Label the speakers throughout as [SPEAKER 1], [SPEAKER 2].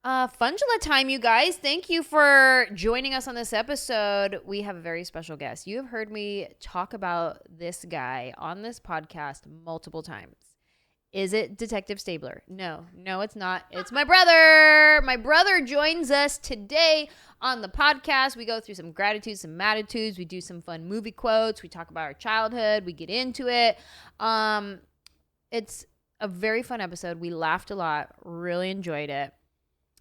[SPEAKER 1] Funjelah time, you guys. Thank you for joining us on this episode. We have a very special guest. You have heard me talk about this guy on this podcast multiple times. Is it Detective Stabler? No, it's not. It's my brother. My brother joins us today on the podcast. We go through some gratitudes, some Maditudes. We do some fun movie quotes. We talk about our childhood. We get into it. It's a very fun episode. We laughed a lot. Really enjoyed it.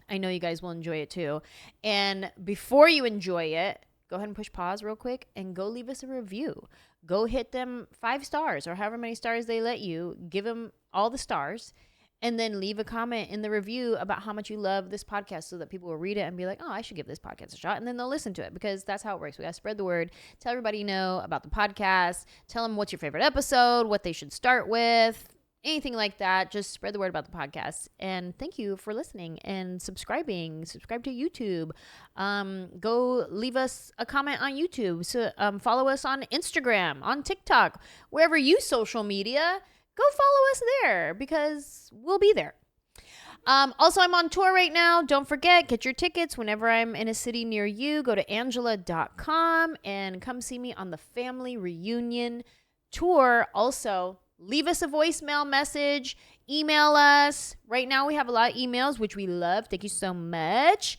[SPEAKER 1] I know you guys will enjoy it too. And before you enjoy it, go ahead and push pause real quick and go leave us a review. Go hit them 5 stars or however many stars they let you. Give them all the stars and then leave a comment in the review about how much you love this podcast so that people will read it and be like, oh, I should give this podcast a shot. And then they'll listen to it because that's how it works. We got to spread the word. Tell everybody you know about the podcast. Tell them what's your favorite episode, what they should start with. Anything like that, just spread the word about the podcast. And thank you for listening and subscribing. Subscribe to YouTube. Go leave us a comment on YouTube. So follow us on Instagram, on TikTok, wherever you social media. Go follow us there because we'll be there. Also, I'm on tour right now. Don't forget, get your tickets whenever I'm in a city near you. Go to Anjelah.com and come see me on the Family Reunion Tour. Also, leave us a voicemail message, email us. Right now we have a lot of emails, which we love. Thank you so much.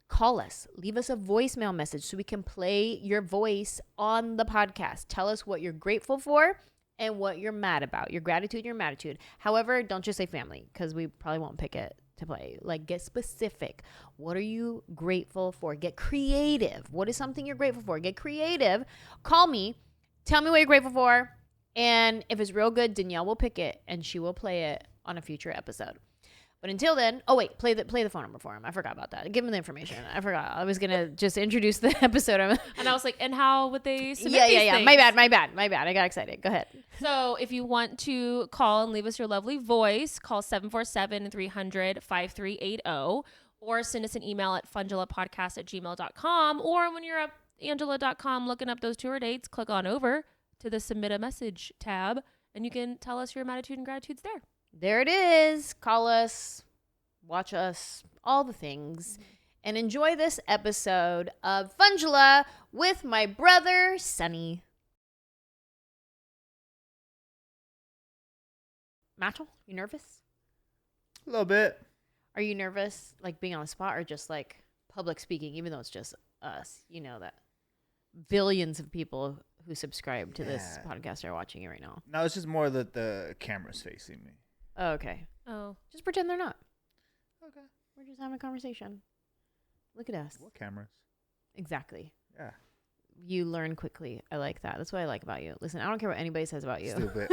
[SPEAKER 1] Call us. Leave us a voicemail message so we can play your voice on the podcast. Tell us what you're grateful for and what you're mad about. Your gratitude, your Maditude. However, don't just say family because we probably won't pick it to play. Like, get specific. What are you grateful for? Get creative. What is something you're grateful for? Get creative. Call me. Tell me what you're grateful for. And if it's real good, Danielle will pick it and she will play it on a future episode. But until then, oh wait, play the phone number for him. I forgot about that. Give him the information. I forgot. I was gonna just introduce the episode.
[SPEAKER 2] And I was like, and how would they submit these
[SPEAKER 1] Yeah.
[SPEAKER 2] things?
[SPEAKER 1] My bad. I got excited. Go ahead.
[SPEAKER 2] So if you want to call and leave us your lovely voice, call 747-300-5380 or send us an email at funjelahpodcast@gmail.com. Or when you're at Anjelah.com looking up those tour dates, click on over to the submit a message tab and you can tell us your Maditude and gratitudes there.
[SPEAKER 1] There it is. Call us, watch us, all the things, and enjoy this episode of Funjelah with my brother, Sonny. Matchel, you nervous?
[SPEAKER 3] A little bit.
[SPEAKER 1] Are you nervous, like being on the spot or just like public speaking, even though it's just us? You know that billions of people who subscribe to this podcast are watching it right now.
[SPEAKER 3] No, it's just more that the camera's facing me.
[SPEAKER 1] Oh, okay.
[SPEAKER 2] Oh.
[SPEAKER 1] Just pretend they're not.
[SPEAKER 3] Okay.
[SPEAKER 1] We're just having a conversation. Look at us.
[SPEAKER 3] What cameras?
[SPEAKER 1] Exactly.
[SPEAKER 3] Yeah.
[SPEAKER 1] You learn quickly. I like that. That's what I like about you. Listen, I don't care what anybody says about you.
[SPEAKER 3] Stupid.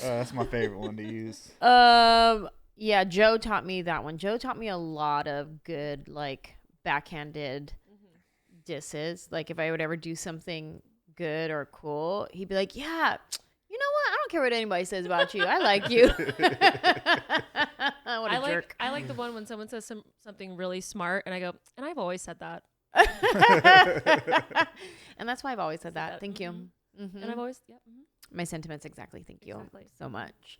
[SPEAKER 3] That's my favorite one to use.
[SPEAKER 1] Yeah, Joe taught me that one. Joe taught me a lot of good, like, backhanded disses. Like, if I would ever do something good or cool, he'd be like, yeah, you know what? I don't care what anybody says about you. I like you. What a jerk.
[SPEAKER 2] I like the one when someone says something really smart and I go, and I've always said that.
[SPEAKER 1] And that's why I've always said that. Thank you. Mm-hmm.
[SPEAKER 2] And I've always,
[SPEAKER 1] My sentiments exactly. Thank you so much.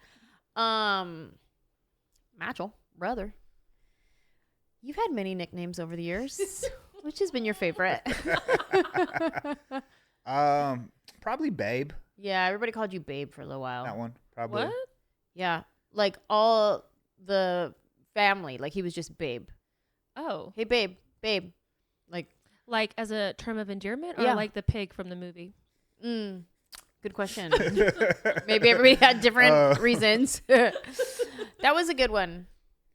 [SPEAKER 1] Matchel, brother. You've had many nicknames over the years. Which has been your favorite?
[SPEAKER 3] Probably Babe.
[SPEAKER 1] Yeah, everybody called you Babe for a little while.
[SPEAKER 3] That one, probably.
[SPEAKER 2] What?
[SPEAKER 1] Yeah, like all the family, like he was just Babe.
[SPEAKER 2] Oh.
[SPEAKER 1] Hey, Babe.
[SPEAKER 2] Like as a term of endearment or
[SPEAKER 1] Yeah.
[SPEAKER 2] like the pig from the movie?
[SPEAKER 1] Good question. Maybe everybody had different reasons. That was a good one.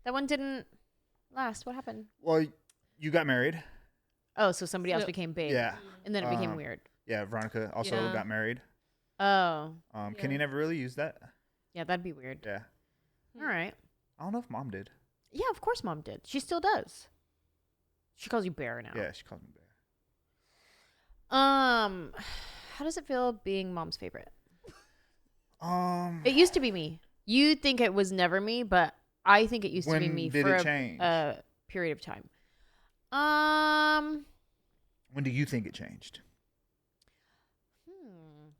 [SPEAKER 1] That one didn't last. What happened?
[SPEAKER 3] Well, you got married.
[SPEAKER 1] Oh, so somebody else became Babe.
[SPEAKER 3] Yeah.
[SPEAKER 1] And then it became weird.
[SPEAKER 3] Yeah, Veronica also got married.
[SPEAKER 1] Oh.
[SPEAKER 3] Kenny never really used that.
[SPEAKER 1] Yeah, that'd be weird.
[SPEAKER 3] Yeah.
[SPEAKER 1] All right.
[SPEAKER 3] I don't know if Mom did.
[SPEAKER 1] Yeah, of course Mom did. She still does. She calls you Bear now.
[SPEAKER 3] Yeah, she calls me Bear.
[SPEAKER 1] How does it feel being Mom's favorite? It used to be me. You think it was never me, but I think it used to be me for a period of time.
[SPEAKER 3] When do you think it changed?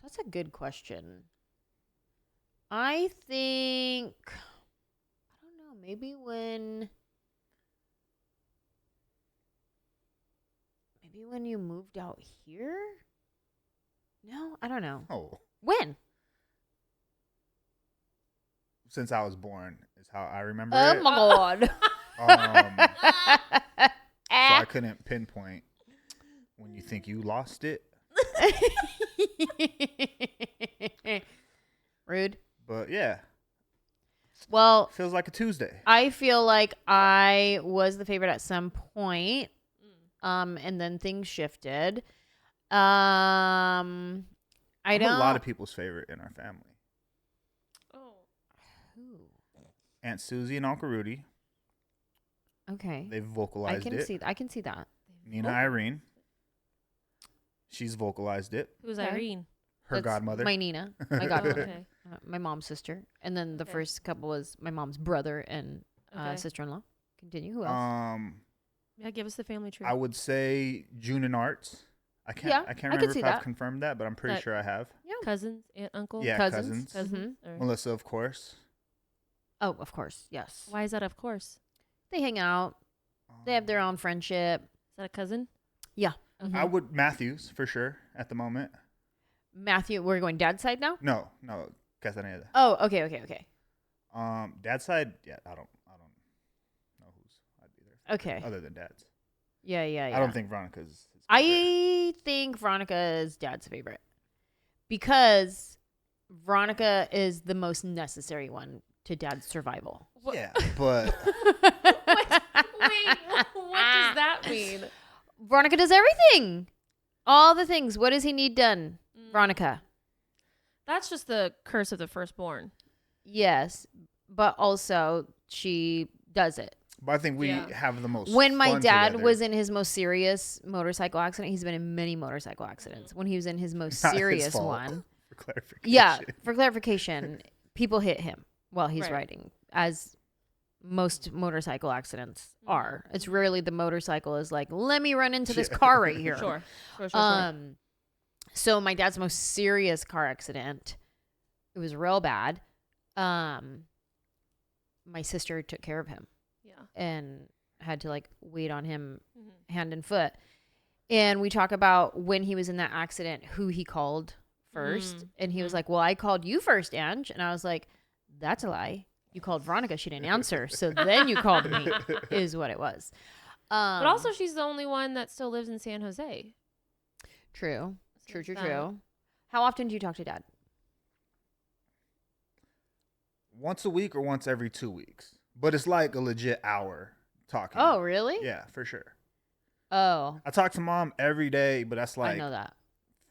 [SPEAKER 1] That's a good question. I think, I don't know, Maybe when you moved out here? No, I don't know.
[SPEAKER 3] Oh,
[SPEAKER 1] When?
[SPEAKER 3] since I was born is how I remember
[SPEAKER 1] Oh
[SPEAKER 3] it.
[SPEAKER 1] my god.
[SPEAKER 3] So I couldn't pinpoint when you think you lost it.
[SPEAKER 1] Rude.
[SPEAKER 3] But yeah,
[SPEAKER 1] Well,
[SPEAKER 3] feels like a Tuesday.
[SPEAKER 1] I feel like I was the favorite at some point, and then things shifted. I'm a
[SPEAKER 3] lot of people's favorite in our family.
[SPEAKER 2] Oh.
[SPEAKER 1] Who?
[SPEAKER 3] Aunt Susie and Uncle Rudy.
[SPEAKER 1] Okay.
[SPEAKER 3] They've
[SPEAKER 1] I
[SPEAKER 3] vocalized
[SPEAKER 1] can
[SPEAKER 3] it.
[SPEAKER 1] see that.
[SPEAKER 3] Nina Irene. She's vocalized it.
[SPEAKER 2] Who's
[SPEAKER 1] Okay.
[SPEAKER 2] Irene?
[SPEAKER 3] Her
[SPEAKER 1] That's
[SPEAKER 3] godmother.
[SPEAKER 1] My Nina. My
[SPEAKER 2] Oh,
[SPEAKER 1] godmother.
[SPEAKER 2] okay.
[SPEAKER 1] My mom's sister. And then the
[SPEAKER 2] Okay.
[SPEAKER 1] first couple was my mom's brother and
[SPEAKER 2] Okay.
[SPEAKER 1] sister-in-law. Continue. Who else?
[SPEAKER 2] Yeah, give us the family tree.
[SPEAKER 3] I would say June and Arts. I can't
[SPEAKER 1] Yeah, I
[SPEAKER 3] remember
[SPEAKER 1] could
[SPEAKER 3] if
[SPEAKER 1] see
[SPEAKER 3] I've
[SPEAKER 1] that.
[SPEAKER 3] confirmed that, but I'm pretty
[SPEAKER 2] That-
[SPEAKER 3] sure I have.
[SPEAKER 2] Cousins, aunt, uncle.
[SPEAKER 3] Yeah,
[SPEAKER 1] Cousins.
[SPEAKER 3] cousins.
[SPEAKER 2] All right.
[SPEAKER 3] Melissa, of course.
[SPEAKER 1] Oh, of course. Yes.
[SPEAKER 2] Why is that? Of course.
[SPEAKER 1] They hang out. They have their own friendship.
[SPEAKER 2] Is that a cousin?
[SPEAKER 1] Yeah.
[SPEAKER 2] Okay.
[SPEAKER 3] I would Matthews for sure at the moment.
[SPEAKER 1] Matthew, we're going dad's side now?
[SPEAKER 3] No, Castaneda.
[SPEAKER 1] Oh, okay.
[SPEAKER 3] Dad's side, yeah, I don't know who's I'd be there.
[SPEAKER 1] Okay.
[SPEAKER 3] Other than dad's.
[SPEAKER 1] Yeah.
[SPEAKER 3] I don't think Veronica's his favorite.
[SPEAKER 1] I think Veronica is dad's favorite because Veronica is the most necessary one to dad's survival.
[SPEAKER 3] Yeah, but
[SPEAKER 2] Wait, what does that mean?
[SPEAKER 1] Veronica does everything. All the things. What does he need done? Veronica.
[SPEAKER 2] That's just the curse of the firstborn.
[SPEAKER 1] Yes, but also she does it.
[SPEAKER 3] I think we
[SPEAKER 2] Yeah.
[SPEAKER 3] have the most
[SPEAKER 1] When my
[SPEAKER 3] fun
[SPEAKER 1] dad
[SPEAKER 3] together.
[SPEAKER 1] was in his most serious motorcycle accident, he's been in many motorcycle accidents. When he was in his most
[SPEAKER 3] Not his
[SPEAKER 1] serious
[SPEAKER 3] fault.
[SPEAKER 1] one,
[SPEAKER 3] For clarification.
[SPEAKER 1] yeah, for clarification, people hit him while he's
[SPEAKER 2] Right.
[SPEAKER 1] riding, as most motorcycle accidents are. It's rarely the motorcycle is like, let me run into this car right here.
[SPEAKER 2] Sure.
[SPEAKER 1] So my dad's most serious car accident, it was real bad. My sister took care of him
[SPEAKER 2] Yeah.
[SPEAKER 1] and had to like wait on him
[SPEAKER 2] Mhm.
[SPEAKER 1] hand and foot. And we talk about when he was in that accident, who he called first. And he was like, well, I called you first, Ange. And I was like, that's a lie. You called Veronica. She didn't answer. So then you called me is what it was.
[SPEAKER 2] But also, she's the only one that still lives in San Jose.
[SPEAKER 1] True.
[SPEAKER 2] Since
[SPEAKER 1] True.
[SPEAKER 2] then.
[SPEAKER 1] How often do you talk to dad?
[SPEAKER 3] once a week or once every 2 weeks. But it's like a legit hour talking.
[SPEAKER 1] Oh, really?
[SPEAKER 3] Yeah, for sure.
[SPEAKER 1] Oh,
[SPEAKER 3] I talk to mom every day, but that's
[SPEAKER 1] I
[SPEAKER 3] like
[SPEAKER 1] know that.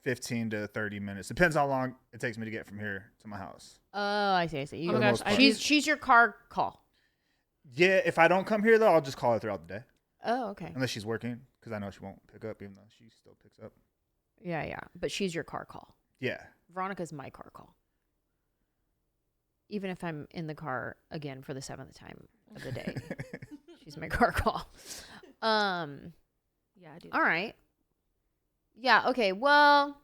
[SPEAKER 3] 15 to 30 minutes. Depends how long it takes me to get from here to my house.
[SPEAKER 1] Oh, I see. You,
[SPEAKER 2] Oh my gosh,
[SPEAKER 1] she's your car call.
[SPEAKER 3] Yeah, if I don't come here, though, I'll just call her throughout the day.
[SPEAKER 1] Oh, okay.
[SPEAKER 3] Unless she's working, because I know she won't pick up, even though she still picks up.
[SPEAKER 1] Yeah. But she's your car call.
[SPEAKER 3] Yeah.
[SPEAKER 1] Veronica's my car call. Even if I'm in the car again for the 7th time of the day, she's my car call.
[SPEAKER 2] Yeah, I do.
[SPEAKER 1] All right. Yeah. Okay. Well.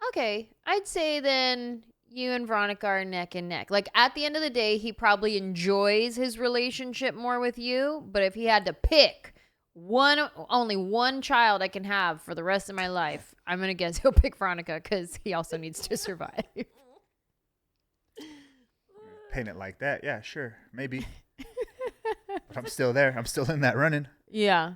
[SPEAKER 1] Okay. I'd say then you and Veronica are neck and neck. Like at the end of the day, he probably enjoys his relationship more with you. But if he had to pick only one child I can have for the rest of my life, I'm gonna guess he'll pick Veronica because he also needs to survive.
[SPEAKER 3] Paint it like that. Yeah, sure. Maybe. But I'm still there. I'm still in that running.
[SPEAKER 1] Yeah.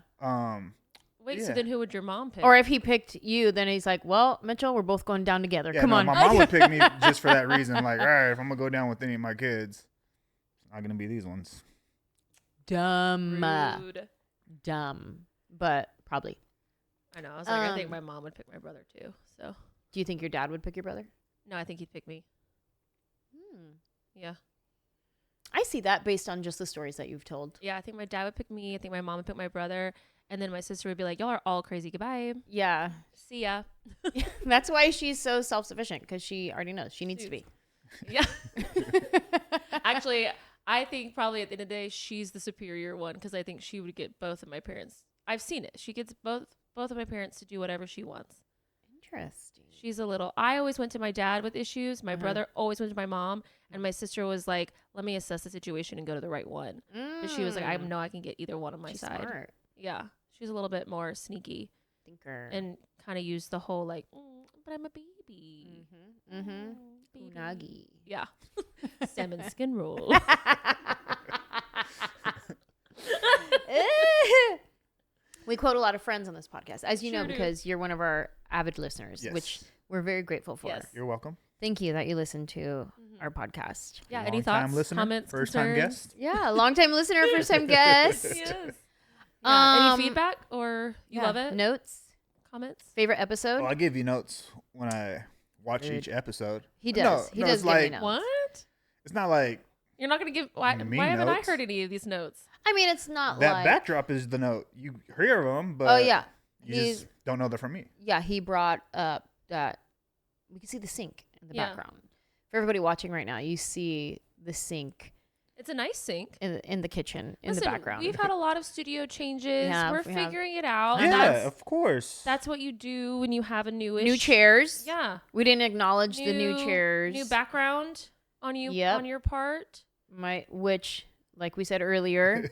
[SPEAKER 2] Wait,
[SPEAKER 3] Yeah.
[SPEAKER 2] so then who would your mom pick?
[SPEAKER 1] Or if he picked you, then he's like, well, Mitchell, we're both going down together.
[SPEAKER 3] Yeah,
[SPEAKER 1] Come
[SPEAKER 3] no,
[SPEAKER 1] on.
[SPEAKER 3] my mom would pick me just for that reason. Like, all right, if I'm going to go down with any of my kids, it's not going to be these ones.
[SPEAKER 1] Dumb.
[SPEAKER 2] Rude.
[SPEAKER 1] Dumb. But probably.
[SPEAKER 2] I know. I was like, I think my mom would pick my brother too. So
[SPEAKER 1] Do you think your dad would pick your brother?
[SPEAKER 2] no, I think he'd pick me. Yeah.
[SPEAKER 1] I see that based on just the stories that you've told.
[SPEAKER 2] Yeah, I think my dad would pick me. I think my mom would pick my brother. And then my sister would be like, y'all are all crazy. Goodbye.
[SPEAKER 1] Yeah.
[SPEAKER 2] See ya.
[SPEAKER 1] That's why she's so self-sufficient, because she already knows she needs to be.
[SPEAKER 2] Yeah. Actually, I think probably at the end of the day, she's the superior one because I think she would get both of my parents. I've seen it. She gets both of my parents to do whatever she wants.
[SPEAKER 1] Interesting.
[SPEAKER 2] She's a little. I always went to my dad with issues. My brother always went to my mom, and my sister was like, "Let me assess the situation and go to the right one." But she was like, "I know I can get either one on my
[SPEAKER 1] She's
[SPEAKER 2] side."
[SPEAKER 1] smart.
[SPEAKER 2] Yeah, she's a little bit more sneaky
[SPEAKER 1] Thinker.
[SPEAKER 2] and kind of used the whole like, "But I'm a baby." Baby.
[SPEAKER 1] Unagi.
[SPEAKER 2] Yeah, salmon skin roll.
[SPEAKER 1] We quote a lot of friends on this podcast, as you know,
[SPEAKER 2] Sure do.
[SPEAKER 1] because you're one of our avid listeners,
[SPEAKER 3] Yes.
[SPEAKER 1] which we're very grateful for.
[SPEAKER 2] Yes.
[SPEAKER 3] You're welcome.
[SPEAKER 1] Thank you that you listen to our podcast.
[SPEAKER 2] Yeah. Any
[SPEAKER 3] Long-time
[SPEAKER 2] thoughts,
[SPEAKER 3] listener,
[SPEAKER 2] comments,
[SPEAKER 3] first-time
[SPEAKER 2] concerns?
[SPEAKER 3] guest.
[SPEAKER 1] Yeah, long-time listener, first-time guest.
[SPEAKER 2] Yes. Yeah. Any
[SPEAKER 1] Um,
[SPEAKER 2] feedback or you
[SPEAKER 1] Yeah.
[SPEAKER 2] love it?
[SPEAKER 1] Notes?
[SPEAKER 2] Comments?
[SPEAKER 1] Favorite episode?
[SPEAKER 3] Oh, I give you notes when I watch
[SPEAKER 1] Dude.
[SPEAKER 3] each episode.
[SPEAKER 1] He does. He does
[SPEAKER 3] it's
[SPEAKER 1] give me
[SPEAKER 3] like,
[SPEAKER 1] notes.
[SPEAKER 2] What?
[SPEAKER 3] It's not like
[SPEAKER 2] You're not gonna give? Why
[SPEAKER 3] Me
[SPEAKER 2] haven't I
[SPEAKER 3] notes?
[SPEAKER 2] heard any of these notes?
[SPEAKER 1] I mean, it's not
[SPEAKER 3] that
[SPEAKER 1] like...
[SPEAKER 3] backdrop is the note. You hear them, but
[SPEAKER 1] Oh, yeah.
[SPEAKER 3] you
[SPEAKER 1] He's-
[SPEAKER 3] just don't know they're from me.
[SPEAKER 1] Yeah, he brought up that we can see the sink in the
[SPEAKER 2] Yeah.
[SPEAKER 1] background. For everybody watching right now, you see the sink
[SPEAKER 2] It's a nice sink.
[SPEAKER 1] in the kitchen in
[SPEAKER 2] Listen,
[SPEAKER 1] the background.
[SPEAKER 2] We've had a lot of studio changes.
[SPEAKER 1] We have.
[SPEAKER 2] We're figuring it out.
[SPEAKER 1] Yeah,
[SPEAKER 3] Yeah,
[SPEAKER 2] That's,
[SPEAKER 3] of course.
[SPEAKER 2] that's what you do when you have a newish
[SPEAKER 1] New chairs.
[SPEAKER 2] Yeah.
[SPEAKER 1] We didn't acknowledge the new chairs.
[SPEAKER 2] New background on you
[SPEAKER 1] Yep.
[SPEAKER 2] on your part.
[SPEAKER 1] Which, like we said earlier,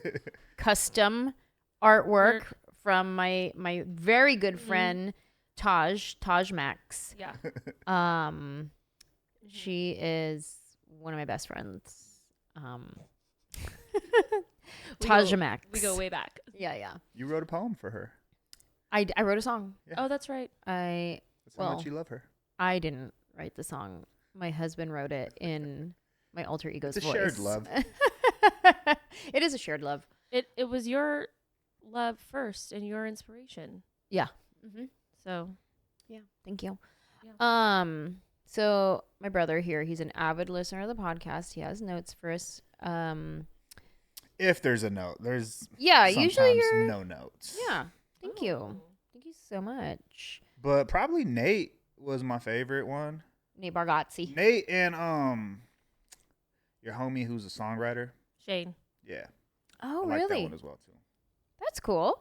[SPEAKER 1] custom artwork from my very good friend Taj Max.
[SPEAKER 2] Yeah.
[SPEAKER 1] She is one of my best friends. Taj Max.
[SPEAKER 2] We go way back.
[SPEAKER 1] Yeah.
[SPEAKER 3] You wrote a poem for her.
[SPEAKER 1] I wrote a song.
[SPEAKER 3] Yeah.
[SPEAKER 2] Oh, that's right.
[SPEAKER 1] I
[SPEAKER 3] That's how
[SPEAKER 1] Well,
[SPEAKER 3] much you love her.
[SPEAKER 1] I didn't write the song. My husband wrote it in my alter ego's
[SPEAKER 3] It's a
[SPEAKER 1] voice.
[SPEAKER 3] shared love.
[SPEAKER 1] It is a shared love.
[SPEAKER 2] It was your love first and your inspiration.
[SPEAKER 1] Yeah. Mm-hmm.
[SPEAKER 2] So
[SPEAKER 1] Yeah. Thank you.
[SPEAKER 2] Yeah.
[SPEAKER 1] So my brother here, he's an avid listener of the podcast. He has notes for us.
[SPEAKER 3] If there's a note, there's
[SPEAKER 1] Yeah, usually
[SPEAKER 3] sometimes
[SPEAKER 1] you're.
[SPEAKER 3] no notes.
[SPEAKER 1] Yeah. Thank you.
[SPEAKER 2] Oh.
[SPEAKER 1] Thank you so much,
[SPEAKER 3] But probably Nate was my favorite one.
[SPEAKER 1] Nate Bargatze.
[SPEAKER 3] Nate and your homie who's a songwriter.
[SPEAKER 2] Shane,
[SPEAKER 3] Yeah.
[SPEAKER 1] Oh,
[SPEAKER 3] I like that
[SPEAKER 1] really?
[SPEAKER 3] one as well too.
[SPEAKER 1] That's cool.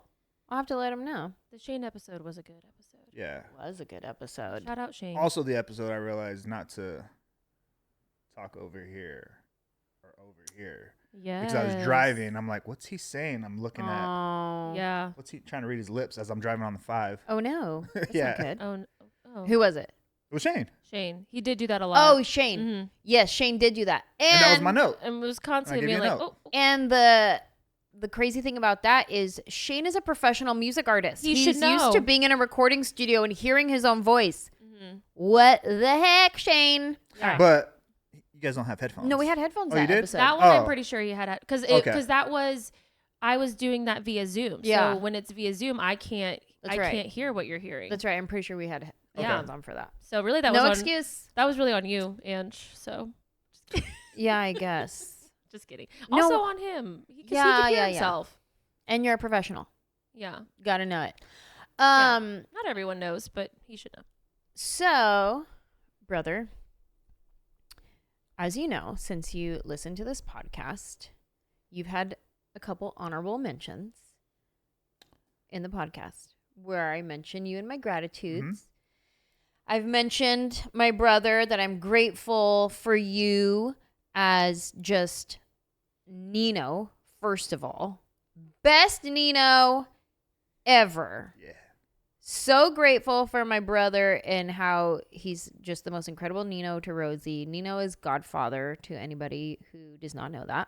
[SPEAKER 1] I'll have to let him know.
[SPEAKER 2] the Shane episode was a good episode.
[SPEAKER 3] Yeah.
[SPEAKER 1] Was a good episode.
[SPEAKER 2] Shout out Shane.
[SPEAKER 3] Also, the episode I realized not to talk over here or over here
[SPEAKER 2] Yeah.
[SPEAKER 3] because I was driving. I'm like, what's he saying? I'm looking at
[SPEAKER 1] Oh.
[SPEAKER 2] Yeah.
[SPEAKER 3] what's he trying to read his lips as I'm driving on the 5.
[SPEAKER 1] Oh no. That's
[SPEAKER 3] Yeah.
[SPEAKER 1] not good.
[SPEAKER 2] Oh.
[SPEAKER 1] Who was it?
[SPEAKER 3] It was Shane,
[SPEAKER 2] Shane. He did do that a lot.
[SPEAKER 1] Oh, Shane.
[SPEAKER 2] hmm
[SPEAKER 1] Yes, Shane did do that.
[SPEAKER 3] and that was my note.
[SPEAKER 2] And was
[SPEAKER 3] I
[SPEAKER 2] constantly
[SPEAKER 3] give
[SPEAKER 2] being
[SPEAKER 3] you a
[SPEAKER 2] like,
[SPEAKER 3] note.
[SPEAKER 2] oh,
[SPEAKER 1] And the crazy thing about that is Shane is a professional music artist.
[SPEAKER 2] He
[SPEAKER 1] He's
[SPEAKER 2] should know.
[SPEAKER 1] used to being in a recording studio and hearing his own voice.
[SPEAKER 2] mhm.
[SPEAKER 1] What the heck, Shane?
[SPEAKER 2] Yeah.
[SPEAKER 3] But you guys don't have headphones.
[SPEAKER 1] No, we had headphones
[SPEAKER 3] Oh, you
[SPEAKER 1] that
[SPEAKER 3] did?
[SPEAKER 1] episode.
[SPEAKER 2] That one I'm
[SPEAKER 3] Oh.
[SPEAKER 2] pretty sure he had because
[SPEAKER 3] Okay.
[SPEAKER 2] that was I was doing that via Zoom.
[SPEAKER 1] Yeah.
[SPEAKER 2] So when it's via Zoom, I can't
[SPEAKER 1] That's right.
[SPEAKER 2] can't hear what you're hearing.
[SPEAKER 1] That's right. I'm pretty sure we had
[SPEAKER 2] Yeah.
[SPEAKER 1] headphones on for that.
[SPEAKER 2] So really that
[SPEAKER 1] No
[SPEAKER 2] was
[SPEAKER 1] excuse.
[SPEAKER 2] that was really on you, Ange. So
[SPEAKER 1] Yeah, I guess.
[SPEAKER 2] just kidding.
[SPEAKER 1] No.
[SPEAKER 2] Also on him. Because he
[SPEAKER 1] Yeah,
[SPEAKER 2] could hear
[SPEAKER 1] yeah.
[SPEAKER 2] himself.
[SPEAKER 1] And you're a professional.
[SPEAKER 2] Yeah.
[SPEAKER 1] Got to know it.
[SPEAKER 2] Yeah. Not everyone knows, but he should know.
[SPEAKER 1] So, brother, as you know, since you listen to this podcast, you've had a couple honorable mentions in the podcast where I mention you in my gratitudes.
[SPEAKER 3] Mhm.
[SPEAKER 1] I've mentioned my brother that I'm grateful for you as just Nino, first of all. Best Nino ever.
[SPEAKER 3] Yeah.
[SPEAKER 1] So grateful for my brother and how he's just the most incredible Nino to Rosie. Nino is godfather to anybody who does not know that.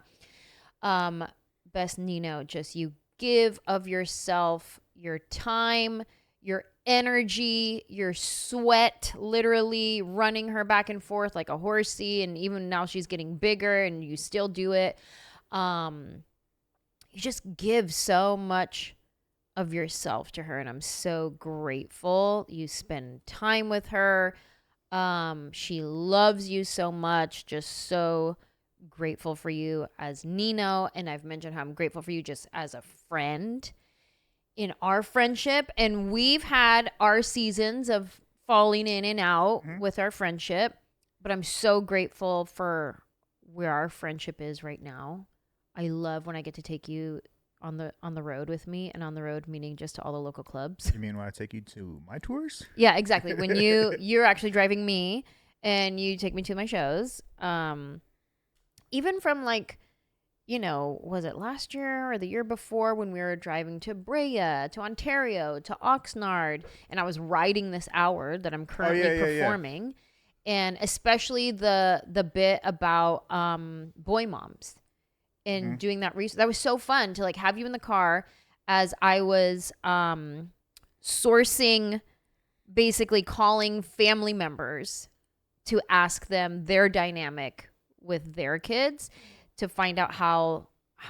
[SPEAKER 1] Best Nino, just you give of yourself, your time, your energy, your sweat, literally running her back and forth like a horsey. And even now she's getting bigger and you still do it. You just give so much of yourself to her, and I'm so grateful you spend time with her. She loves you so much. Just so grateful for you as Nino, and I've mentioned how I'm grateful for you just as a friend in our friendship, and we've had our seasons of falling in and out with our friendship, but I'm so grateful for where our friendship is right now. I love when I get to take you on the road with me, and on the road meaning just to all the local clubs.
[SPEAKER 3] You mean when I take you to my tours?
[SPEAKER 1] Yeah, exactly. When you're actually driving me and you take me to my shows, even from like, was it last year or the year before when we were driving to Brea, to Ontario, to Oxnard, and I was riding this hour that I'm currently performing, and especially the bit about boy moms and doing that research. That was so fun to like have you in the car as I was sourcing, basically calling family members to ask them their dynamic with their kids, to find out how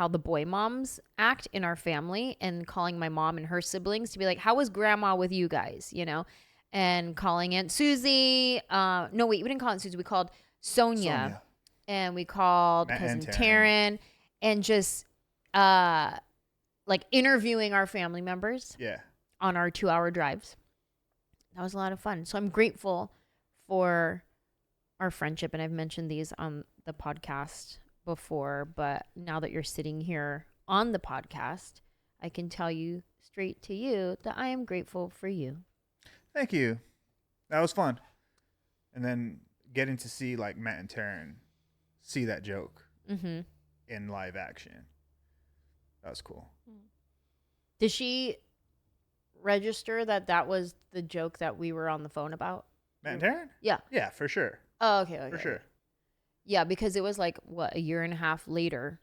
[SPEAKER 1] the boy moms act in our family, and calling my mom and her siblings to be like, how was grandma with you guys, and calling Aunt Susie. No, wait, we didn't call Aunt Susie. We called Sonia. And we called cousin Taryn, and just like interviewing our family members on our 2-hour drives. That was a lot of fun. So I'm grateful for our friendship, and I've mentioned these on the podcast before, but now that you're sitting here on the podcast, I can tell you straight to you that I am grateful for you.
[SPEAKER 3] Thank you. That was fun. And then getting to see like Matt and Taryn see that joke in live action. That was cool.
[SPEAKER 1] Did she register that was the joke that we were on the phone about?
[SPEAKER 3] Matt and Taryn?
[SPEAKER 1] Yeah.
[SPEAKER 3] Yeah, for sure.
[SPEAKER 1] Oh, okay.
[SPEAKER 3] For sure.
[SPEAKER 1] Yeah, because it was like, a year and a half later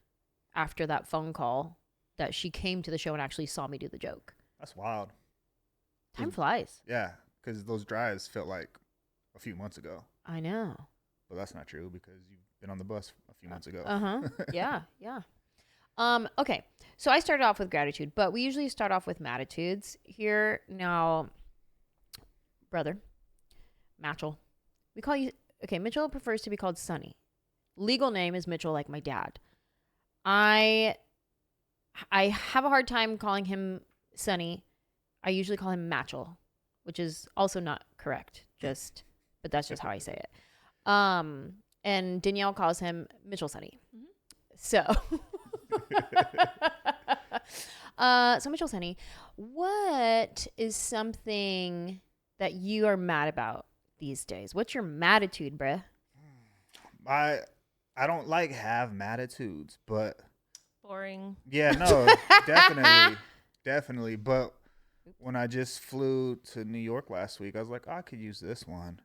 [SPEAKER 1] after that phone call that she came to the show and actually saw me do the joke.
[SPEAKER 3] That's wild.
[SPEAKER 1] Time flies.
[SPEAKER 3] Yeah, because those drives felt like a few months ago.
[SPEAKER 1] I know.
[SPEAKER 3] But that's not true, because you've been on the bus a few months ago.
[SPEAKER 1] Yeah. Okay, so I started off with gratitude, but we usually start off with Maditudes here. Now, brother, Mitchell. We call you... Okay, Mitchell prefers to be called Sonny. Legal name is Mitchell, like my dad. I have a hard time calling him Sonny. I usually call him Matchel, which is also not correct. But that's just how I say it. And Danielle calls him Mitchell Sonny. So, so Mitchell Sonny, what is something that you are mad about these days? What's your Maditude, bruh?
[SPEAKER 3] I don't like have Maditudes, but
[SPEAKER 2] boring.
[SPEAKER 3] Yeah, no, definitely. But when I just flew to New York last week, I was like, I could use this one.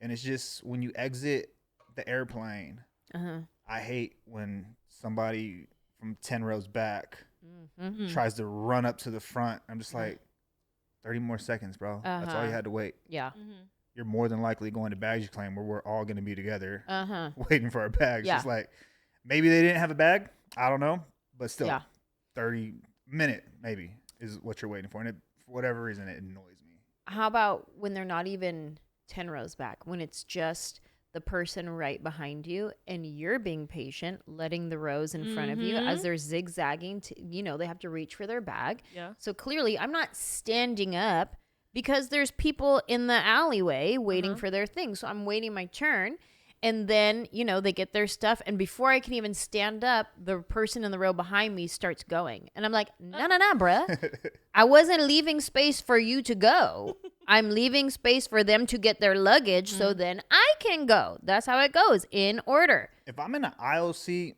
[SPEAKER 3] And it's just when you exit the airplane, I hate when somebody from 10 rows back tries to run up to the front. I'm just like, 30 more seconds, bro. That's all you had to wait.
[SPEAKER 1] Yeah.
[SPEAKER 3] You're more than likely going to baggage claim where we're all going to be together waiting for our bags. Just like, maybe they didn't have a bag. I don't know. But still, 30 minute maybe is what you're waiting for. And for whatever reason, it annoys me.
[SPEAKER 1] How about when they're not even 10 rows back, when it's just the person right behind you and you're being patient, letting the rows in front of you as they're zigzagging to, they have to reach for their bag. Yeah. So clearly I'm not standing up because there's people in the alleyway waiting for their thing. So I'm waiting my turn. And then, they get their stuff. And before I can even stand up, the person in the row behind me starts going. And I'm like, no, bruh. I wasn't leaving space for you to go. I'm leaving space for them to get their luggage so then I can go. That's how it goes, in order.
[SPEAKER 3] If I'm in an aisle seat,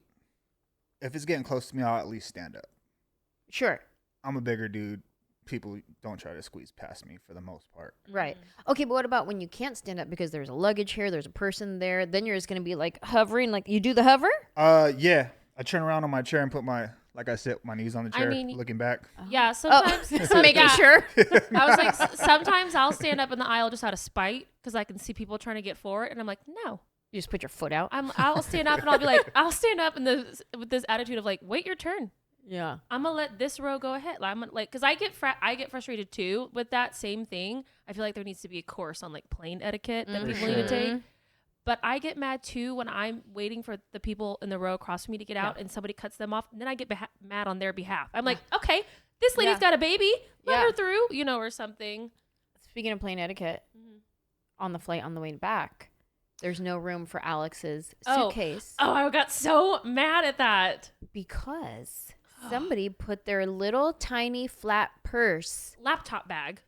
[SPEAKER 3] if it's getting close to me, I'll at least stand up.
[SPEAKER 1] Sure.
[SPEAKER 3] I'm a bigger dude. People don't try to squeeze past me for the most part.
[SPEAKER 1] Right. Okay, but what about when you can't stand up because there's a luggage here, there's a person there, then you're just going to be like hovering, like you do the hover?
[SPEAKER 3] Yeah. I turn around on my chair and put my knees on the chair, looking back.
[SPEAKER 2] Yeah, sometimes.
[SPEAKER 1] Making sure.
[SPEAKER 2] I was like, sometimes I'll stand up in the aisle just out of spite because I can see people trying to get forward. And I'm like, no.
[SPEAKER 1] You just put your foot out?
[SPEAKER 2] I'll stand up and I'll be like, with this attitude of like, wait your turn.
[SPEAKER 1] Yeah.
[SPEAKER 2] I'm going to let this row go ahead. I'm like, because I get frustrated too with that same thing. I feel like there needs to be a course on like plane etiquette that people need to take. But I get mad too when I'm waiting for the people in the row across from me to get out and somebody cuts them off. And then I get mad on their behalf. I'm like, okay, this lady's got a baby. Let her through, or something.
[SPEAKER 1] Speaking of plane etiquette, on the flight on the way back, there's no room for Alex's suitcase.
[SPEAKER 2] Oh, I got so mad at that.
[SPEAKER 1] Because somebody put their little tiny flat purse,
[SPEAKER 2] laptop bag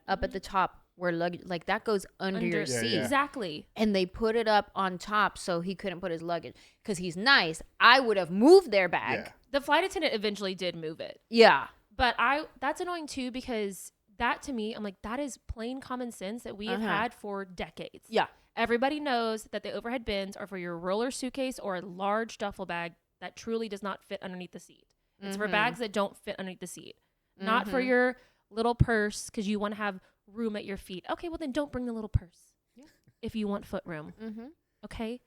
[SPEAKER 1] up at the top where luggage, like that goes under your seat.
[SPEAKER 2] Exactly.
[SPEAKER 1] And they put it up on top so he couldn't put his luggage because he's nice. I would have moved their bag.
[SPEAKER 3] Yeah.
[SPEAKER 2] The flight attendant eventually did move it.
[SPEAKER 1] Yeah.
[SPEAKER 2] But that's annoying too, because that to me, I'm like, that is plain common sense that we have had for decades.
[SPEAKER 1] Yeah.
[SPEAKER 2] Everybody knows that the overhead bins are for your roller suitcase or a large duffel bag that truly does not fit underneath the seat. It's for bags that don't fit underneath the seat, not for your little purse because you want to have room at your feet. Okay, well then don't bring the little purse if you want foot room. Okay,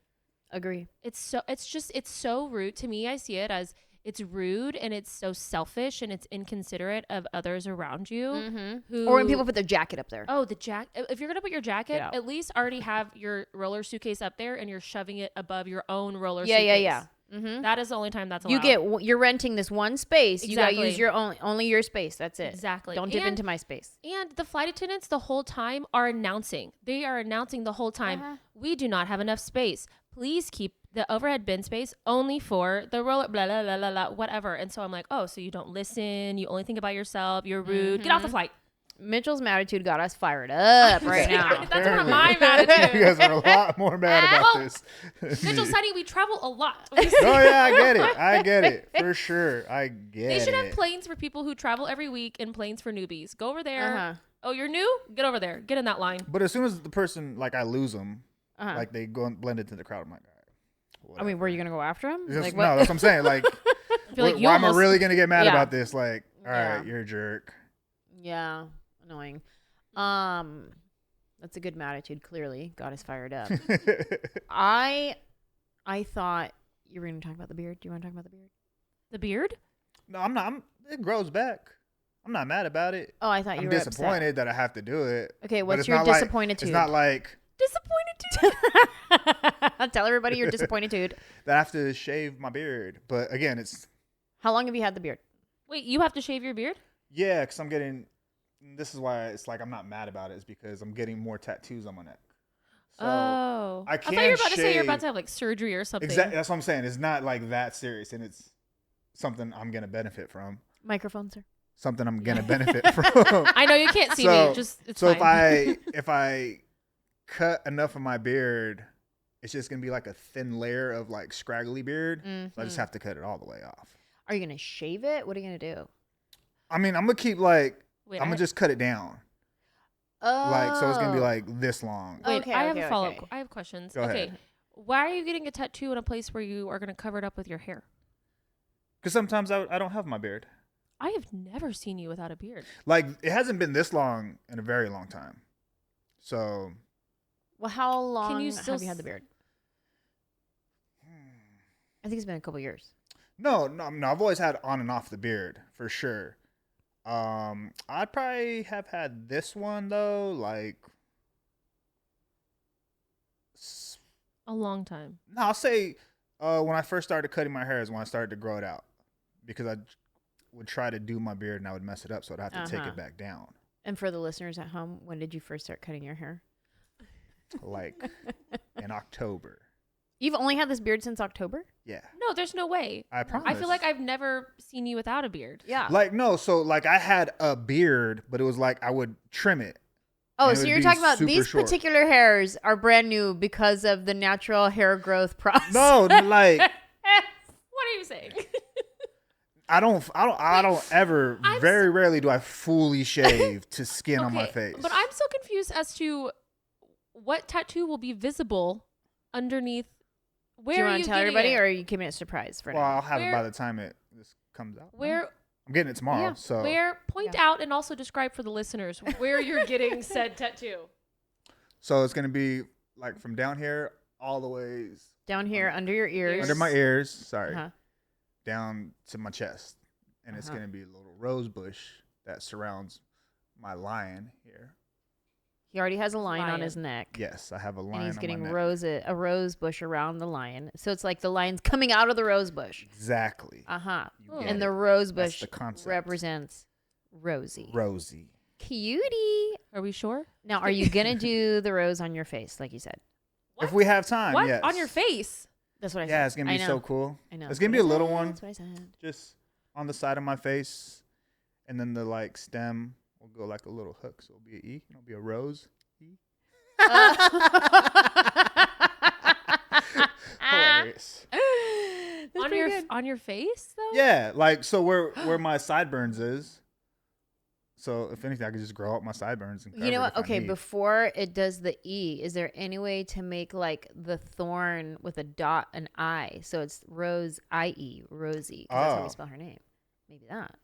[SPEAKER 1] agree.
[SPEAKER 2] It's so rude to me. I see it as it's rude and it's so selfish and it's inconsiderate of others around you.
[SPEAKER 1] Or when people put their jacket up there.
[SPEAKER 2] Oh, the jacket. If you're going to put your jacket, at least already have your roller suitcase up there and you're shoving it above your own roller suitcase.
[SPEAKER 1] Yeah.
[SPEAKER 2] That is the only time that's allowed.
[SPEAKER 1] You're renting this one space.
[SPEAKER 2] Exactly.
[SPEAKER 1] You gotta use your only your space. That's it.
[SPEAKER 2] Exactly.
[SPEAKER 1] Don't dip into my space.
[SPEAKER 2] And the flight attendants the whole time are announcing. They are announcing the whole time. We do not have enough space. Please keep the overhead bin space only for the roller, blah, blah, blah, blah, blah, whatever. And so I'm like, oh, so you don't listen. You only think about yourself. You're rude. Get off the flight.
[SPEAKER 1] Mitchell's Maditude got us fired up right now.
[SPEAKER 2] That's one of my Maditudes.
[SPEAKER 3] You guys are a lot more mad about this.
[SPEAKER 2] Mitchell, Sonny, we travel a lot.
[SPEAKER 3] Oh yeah, I get it for sure. I get it.
[SPEAKER 2] They should have planes for people who travel every week and planes for newbies. Go over there. Oh, you're new? Get over there. Get in that line.
[SPEAKER 3] But as soon as the person, like, I lose them, like they go and blend into the crowd, I'm like, all right, whatever.
[SPEAKER 1] I mean, were you gonna go after him?
[SPEAKER 3] Like, no, that's what I'm saying. Like,
[SPEAKER 2] like
[SPEAKER 3] why am I really gonna get mad about this? Like, all
[SPEAKER 1] Yeah.
[SPEAKER 3] right, you're a jerk.
[SPEAKER 1] Yeah, annoying. That's a good Maditude. Clearly, got us fired up. I thought you were gonna talk about the beard. Do you want to talk about the beard?
[SPEAKER 2] The beard?
[SPEAKER 3] No, I'm not. It grows back. I'm not mad about it.
[SPEAKER 1] Oh, I thought you were
[SPEAKER 3] disappointed
[SPEAKER 1] upset.
[SPEAKER 3] that I have to do it.
[SPEAKER 1] Okay,
[SPEAKER 3] But
[SPEAKER 1] what's
[SPEAKER 3] it's
[SPEAKER 1] your
[SPEAKER 3] not like-
[SPEAKER 1] disappointed-tude?
[SPEAKER 3] It's not like
[SPEAKER 1] disappointed. Tell everybody your disappointed-tude.
[SPEAKER 3] that I have to shave my beard. But again, it's
[SPEAKER 1] How long have you had the beard?
[SPEAKER 2] Wait, you have to shave your beard?
[SPEAKER 3] yeah, because I'm getting. This is why it's like I'm not mad about it. Is because I'm getting more tattoos on my neck. So I
[SPEAKER 2] thought you were about to say you're about to have like surgery or something.
[SPEAKER 3] Exactly. That's what I'm saying. It's not like that serious, and it's something I'm gonna benefit from.
[SPEAKER 1] Microphone, sir.
[SPEAKER 3] Something I'm gonna benefit from.
[SPEAKER 2] I know you can't see me. Just it's
[SPEAKER 3] so
[SPEAKER 2] fine.
[SPEAKER 3] if I cut enough of my beard, it's just gonna be like a thin layer of like scraggly beard. So I just have to cut it all the way off.
[SPEAKER 1] Are you gonna shave it? What are you gonna do?
[SPEAKER 3] I mean, I'm gonna keep like
[SPEAKER 2] Wait,
[SPEAKER 3] I'm gonna just cut it down.
[SPEAKER 1] Oh,
[SPEAKER 3] Like so, it's gonna be like this long.
[SPEAKER 2] Wait,
[SPEAKER 1] Okay,
[SPEAKER 2] I have
[SPEAKER 1] okay,
[SPEAKER 2] a follow up.
[SPEAKER 1] okay.
[SPEAKER 2] I have questions.
[SPEAKER 3] Go
[SPEAKER 2] okay.
[SPEAKER 3] ahead.
[SPEAKER 2] Why are you getting a tattoo in a place where you are going to cover it up with your hair?
[SPEAKER 3] Because sometimes I don't have my beard.
[SPEAKER 2] I have never seen you without a beard.
[SPEAKER 3] Like it hasn't been this long in a very long time. So
[SPEAKER 1] Well, how long
[SPEAKER 2] you still
[SPEAKER 1] have you had the beard? I think it's been a couple years.
[SPEAKER 3] no, I've always had on and off the beard for sure. I'd probably have had this one though, like
[SPEAKER 2] A long time.
[SPEAKER 3] no, I'll say when I first started cutting my hair is when I started to grow it out, because I would try to do my beard and I would mess it up, so I'd have to take it back down.
[SPEAKER 1] And for the listeners at home, when did you first start cutting your hair?
[SPEAKER 3] Like in October.
[SPEAKER 1] You've only had this beard since October?
[SPEAKER 3] Yeah,
[SPEAKER 2] No, there's no way.
[SPEAKER 3] I promise.
[SPEAKER 2] I feel like I've never seen you without a beard.
[SPEAKER 1] Yeah.
[SPEAKER 3] like no, so like I had a beard, but it was like I would trim it.
[SPEAKER 1] Oh,
[SPEAKER 3] and it
[SPEAKER 1] so
[SPEAKER 3] would
[SPEAKER 1] you're
[SPEAKER 3] be
[SPEAKER 1] talking about
[SPEAKER 3] super
[SPEAKER 1] these
[SPEAKER 3] short.
[SPEAKER 1] particular hairs are brand new because of the natural hair growth process.
[SPEAKER 3] No, like
[SPEAKER 2] What are you saying?
[SPEAKER 3] I don't ever. Very rarely do I fully shave to skin on my face.
[SPEAKER 2] But I'm so confused as to what tattoo will be visible underneath. Where
[SPEAKER 1] Do you
[SPEAKER 2] are
[SPEAKER 1] want
[SPEAKER 2] you
[SPEAKER 1] to tell
[SPEAKER 2] getting
[SPEAKER 1] everybody,
[SPEAKER 2] it?
[SPEAKER 1] or are you keeping it a surprise for
[SPEAKER 3] Well,
[SPEAKER 1] now?
[SPEAKER 3] I'll have it
[SPEAKER 2] Where-
[SPEAKER 3] by the time this comes out.
[SPEAKER 2] Where?
[SPEAKER 3] I'm getting it tomorrow.
[SPEAKER 1] Yeah,
[SPEAKER 3] So
[SPEAKER 2] Where? Point out and also describe for the listeners where you're getting said tattoo.
[SPEAKER 3] So it's gonna be like from down here all the ways
[SPEAKER 1] Down here, under your ears.
[SPEAKER 3] under my ears. Sorry,
[SPEAKER 1] Uh-huh.
[SPEAKER 3] down to my chest, and it's gonna be a little rose bush that surrounds my lion here.
[SPEAKER 1] He already has a lion on
[SPEAKER 2] Lion.
[SPEAKER 1] his neck.
[SPEAKER 3] Yes, I have a lion.
[SPEAKER 1] And he's
[SPEAKER 3] on
[SPEAKER 1] getting
[SPEAKER 3] my neck.
[SPEAKER 1] a rose bush around the lion. So it's like the lion's coming out of the rose bush.
[SPEAKER 3] Exactly.
[SPEAKER 1] Uh-huh.
[SPEAKER 3] You get
[SPEAKER 1] And
[SPEAKER 3] it.
[SPEAKER 1] the rose
[SPEAKER 3] That's
[SPEAKER 1] bush
[SPEAKER 3] the concept.
[SPEAKER 1] represents Rosie.
[SPEAKER 3] Rosie.
[SPEAKER 1] Cutie.
[SPEAKER 2] Are we sure?
[SPEAKER 1] Now, are you going to do the rose on your face, like you said?
[SPEAKER 3] If we have time,
[SPEAKER 2] What?
[SPEAKER 3] yes.
[SPEAKER 2] On your face?
[SPEAKER 1] That's what I said.
[SPEAKER 3] Yeah, it's gonna
[SPEAKER 1] I
[SPEAKER 3] be
[SPEAKER 1] know.
[SPEAKER 3] so cool.
[SPEAKER 1] I know.
[SPEAKER 3] It's
[SPEAKER 1] That's
[SPEAKER 3] gonna
[SPEAKER 1] what
[SPEAKER 3] be
[SPEAKER 1] I
[SPEAKER 3] a little
[SPEAKER 1] said.
[SPEAKER 3] one.
[SPEAKER 1] That's what I said.
[SPEAKER 3] Just on the side of my face, and then the like stem will go like a little hook, so it'll be an E. It'll be a rose. E. Hilarious.
[SPEAKER 2] On your face though?
[SPEAKER 3] Yeah, like so where my sideburns is. So if anything, I could just grow out my sideburns and cover
[SPEAKER 1] You know
[SPEAKER 3] it
[SPEAKER 1] what?
[SPEAKER 3] if I
[SPEAKER 1] Okay,
[SPEAKER 3] need.
[SPEAKER 1] before it does the E, is there any way to make like the thorn with a dot an I? So it's Rose I-E, Rosie. 'Cause that's how we spell her name. Maybe that.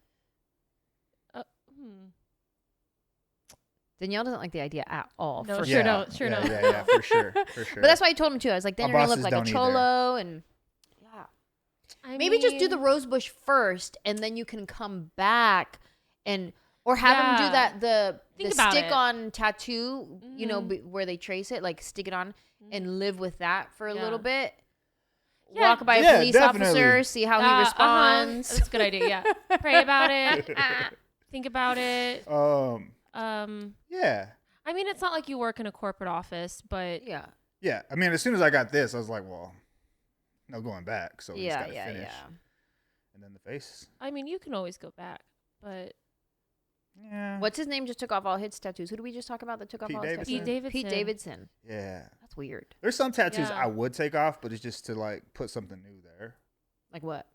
[SPEAKER 1] Danielle doesn't like the idea at all.
[SPEAKER 2] No,
[SPEAKER 1] for
[SPEAKER 2] sure
[SPEAKER 1] sure.
[SPEAKER 2] don't. Sure don't.
[SPEAKER 3] Yeah, for sure.
[SPEAKER 1] But that's why I told him too. I was like, then
[SPEAKER 3] My
[SPEAKER 1] you're gonna look
[SPEAKER 3] bosses
[SPEAKER 1] like a
[SPEAKER 3] don't
[SPEAKER 1] cholo, and
[SPEAKER 2] I
[SPEAKER 1] maybe just do
[SPEAKER 2] mean,
[SPEAKER 1] the rose bush first, and then you can come back or have them do that the stick on tattoo. You know, where they trace it, like stick it on and live with that for a little bit.
[SPEAKER 2] Yeah.
[SPEAKER 1] Walk by a police
[SPEAKER 3] definitely.
[SPEAKER 1] officer, see how he responds.
[SPEAKER 2] That's a good idea. Yeah. Pray about it. Think about it.
[SPEAKER 3] Yeah.
[SPEAKER 2] I mean, it's not like you work in a corporate office, but
[SPEAKER 1] Yeah.
[SPEAKER 3] Yeah. I mean, as soon as I got this, I was like, well, no going back. So we just
[SPEAKER 1] Yeah,
[SPEAKER 3] gotta finish.
[SPEAKER 1] yeah.
[SPEAKER 3] And then the face.
[SPEAKER 2] I mean, you can always go back. But
[SPEAKER 3] Yeah.
[SPEAKER 1] What's his name just took off all his tattoos? Who did we just talk about that took off
[SPEAKER 3] Pete
[SPEAKER 1] all his
[SPEAKER 3] Davidson.
[SPEAKER 1] tattoos?
[SPEAKER 2] Pete
[SPEAKER 1] Davidson.
[SPEAKER 3] Yeah.
[SPEAKER 1] That's weird.
[SPEAKER 3] There's some tattoos
[SPEAKER 2] Yeah.
[SPEAKER 3] I would take off, but it's just to like put something new there.
[SPEAKER 1] Like what?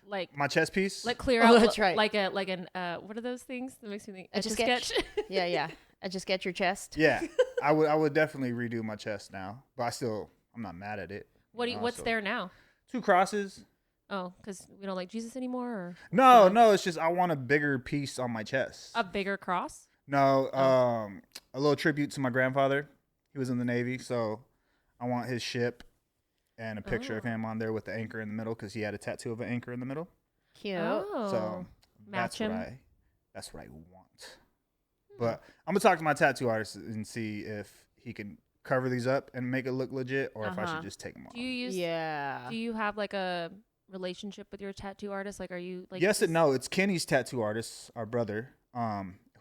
[SPEAKER 2] like
[SPEAKER 3] My chest piece.
[SPEAKER 2] like clear
[SPEAKER 1] Oh,
[SPEAKER 2] out.
[SPEAKER 1] that's right.
[SPEAKER 2] Like an what are those things? That makes me think.
[SPEAKER 1] Etch-a-sketch? Yeah, yeah. I just get your chest.
[SPEAKER 3] Yeah. I would definitely redo my chest now, but I'm not mad at it.
[SPEAKER 2] What's
[SPEAKER 3] so-
[SPEAKER 2] there now?
[SPEAKER 3] 2 crosses.
[SPEAKER 2] Oh, because we don't like Jesus anymore, or
[SPEAKER 3] No, it's just I want a bigger piece on my chest.
[SPEAKER 2] a bigger cross.
[SPEAKER 3] No, a little tribute to my grandfather. He was in the Navy, so I want his ship and a picture of him on there with the anchor in the middle because he had a tattoo of an anchor in the middle.
[SPEAKER 1] Cute.
[SPEAKER 2] Oh,
[SPEAKER 3] So
[SPEAKER 2] match him.
[SPEAKER 3] that's what I want. But I'm gonna talk to my tattoo artist and see if he can cover these up and make it look legit, or if I should just take them off.
[SPEAKER 2] Do you use?
[SPEAKER 1] Yeah.
[SPEAKER 2] Do you have like a relationship with your tattoo artist? Like, are you like?
[SPEAKER 3] Yes and no. It's Kenny's tattoo artist, our brother,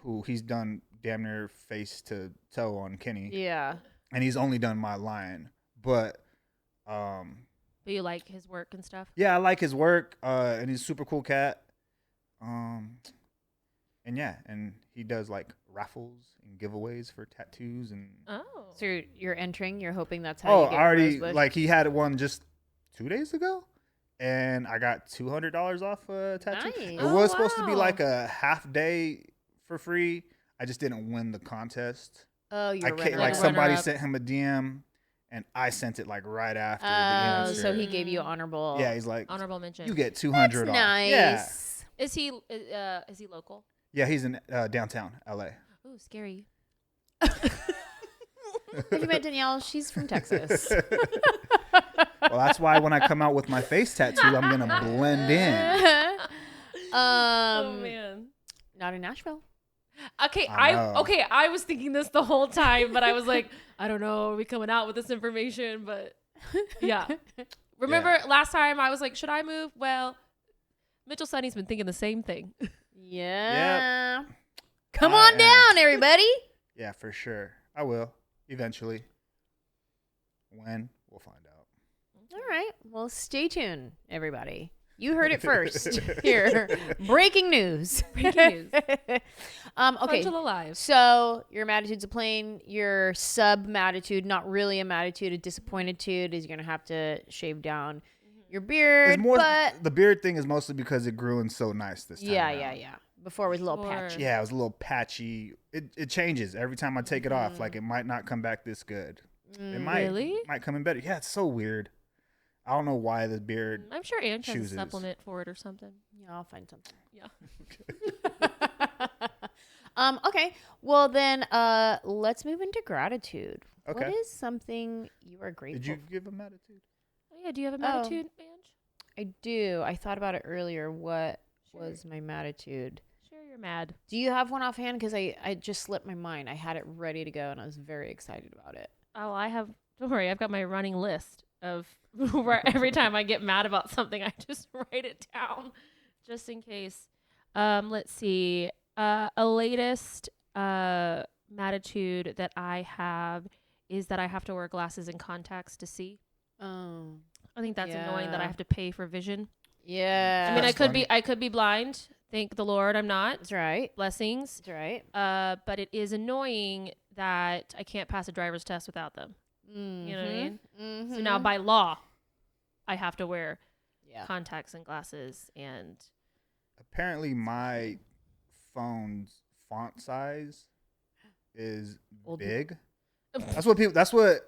[SPEAKER 3] who he's done damn near face to toe on Kenny.
[SPEAKER 1] Yeah.
[SPEAKER 3] And he's only done my line. But
[SPEAKER 2] But you like his work and stuff.
[SPEAKER 3] yeah, I like his work. And he's a super cool cat. And yeah, and he does like raffles and giveaways for tattoos and
[SPEAKER 1] So you're entering. You're hoping that's how. You get
[SPEAKER 3] I already
[SPEAKER 1] Rosebush?
[SPEAKER 3] like he had one just 2 days ago. And I got $200 off a tattoo.
[SPEAKER 1] Nice.
[SPEAKER 3] It was supposed to be like a half day for free. I just didn't win the contest.
[SPEAKER 1] Oh, you're
[SPEAKER 3] like
[SPEAKER 1] runner-up.
[SPEAKER 3] somebody sent him a DM, and I sent it like right after the answer.
[SPEAKER 1] So he gave you honorable.
[SPEAKER 3] Yeah, he's like
[SPEAKER 2] Honorable mention.
[SPEAKER 3] You get $200 off.
[SPEAKER 1] Nice.
[SPEAKER 3] Yeah.
[SPEAKER 2] Is he local?
[SPEAKER 3] Yeah, he's in downtown LA.
[SPEAKER 2] Oh, scary.
[SPEAKER 1] If you met Danielle, she's from Texas.
[SPEAKER 3] Well, that's why when I come out with my face tattoo, I'm gonna blend in.
[SPEAKER 2] Oh man.
[SPEAKER 1] Not in Nashville.
[SPEAKER 2] Okay,
[SPEAKER 3] I know.
[SPEAKER 2] I was thinking this the whole time, but I was like, I don't know, are we coming out with this information? But yeah. Remember last time I was like, should I move? Well, Mitchell Sonny's been thinking the same thing.
[SPEAKER 1] Yeah. Come on down, everybody.
[SPEAKER 3] Yeah, for sure. I will eventually. When? We'll find out.
[SPEAKER 1] All right. Well, stay tuned, everybody. You heard it first here. Breaking news.
[SPEAKER 2] Breaking news.
[SPEAKER 1] Okay.
[SPEAKER 2] Funjelah Live.
[SPEAKER 1] So your Maditude's a plane. Your sub Maditude, not really a Maditude, a disappointitude, is you're gonna have to shave down your beard.
[SPEAKER 3] It's more,
[SPEAKER 1] but
[SPEAKER 3] the beard thing is mostly because it grew in so nice this time.
[SPEAKER 1] yeah. Before it was a little patchy.
[SPEAKER 3] Yeah, it was a little patchy. It changes every time I take it off. Like it might not come back this good. It might come in better. Yeah, it's so weird. I don't know why the beard.
[SPEAKER 2] I'm sure Ange has a
[SPEAKER 3] chooses.
[SPEAKER 2] supplement for it or something.
[SPEAKER 1] Yeah, I'll find something.
[SPEAKER 2] Yeah.
[SPEAKER 1] Okay. Well then, let's move into gratitude.
[SPEAKER 3] Okay.
[SPEAKER 1] What is something you are grateful?
[SPEAKER 3] Did you give him attitude?
[SPEAKER 2] Oh yeah. Do you have a Maditude, Ange?
[SPEAKER 1] I do. I thought about it earlier. What was my Maditude?
[SPEAKER 2] Share your mad.
[SPEAKER 1] Do you have one offhand? Because I just slipped my mind. I had it ready to go, and I was very excited about it.
[SPEAKER 2] Oh, I have. Don't worry. I've got my running list of where every time I get mad about something, I just write it down, just in case. Let's see. A latest Maditude that I have is that I have to wear glasses and contacts to see.
[SPEAKER 1] Oh.
[SPEAKER 2] I think that's annoying that I
[SPEAKER 1] Yeah.
[SPEAKER 2] have to pay for vision.
[SPEAKER 1] Yeah.
[SPEAKER 2] I mean,
[SPEAKER 3] That's
[SPEAKER 2] I could be blind. Thank the Lord, I'm not.
[SPEAKER 1] That's right.
[SPEAKER 2] Blessings.
[SPEAKER 1] That's right.
[SPEAKER 2] But it is annoying that I can't pass a driver's test without them.
[SPEAKER 1] Mm-hmm.
[SPEAKER 2] You know what I mean?
[SPEAKER 1] Mm-hmm.
[SPEAKER 2] So now by law, I have to wear
[SPEAKER 1] yeah.
[SPEAKER 2] contacts and glasses and
[SPEAKER 3] Apparently, my phone's font size is big. That's what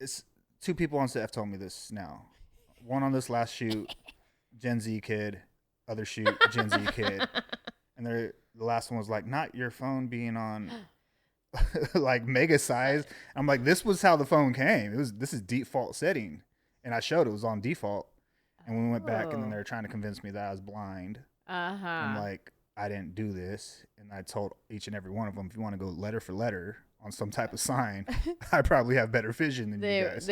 [SPEAKER 3] it's 2 people on set have told me this now. One on this last shoot, Gen Z kid, other shoot, Gen Z kid. And the last one was like, not your phone being on like mega size. I'm like, this was how the phone came. This is default setting. And I showed it was on default. And we went back and then they were trying to convince me that I was blind.
[SPEAKER 1] Uh-huh.
[SPEAKER 3] I'm like, I didn't do this. And I told each and every one of them, if you want to go letter for letter on some type of sign, I probably have better vision than you guys.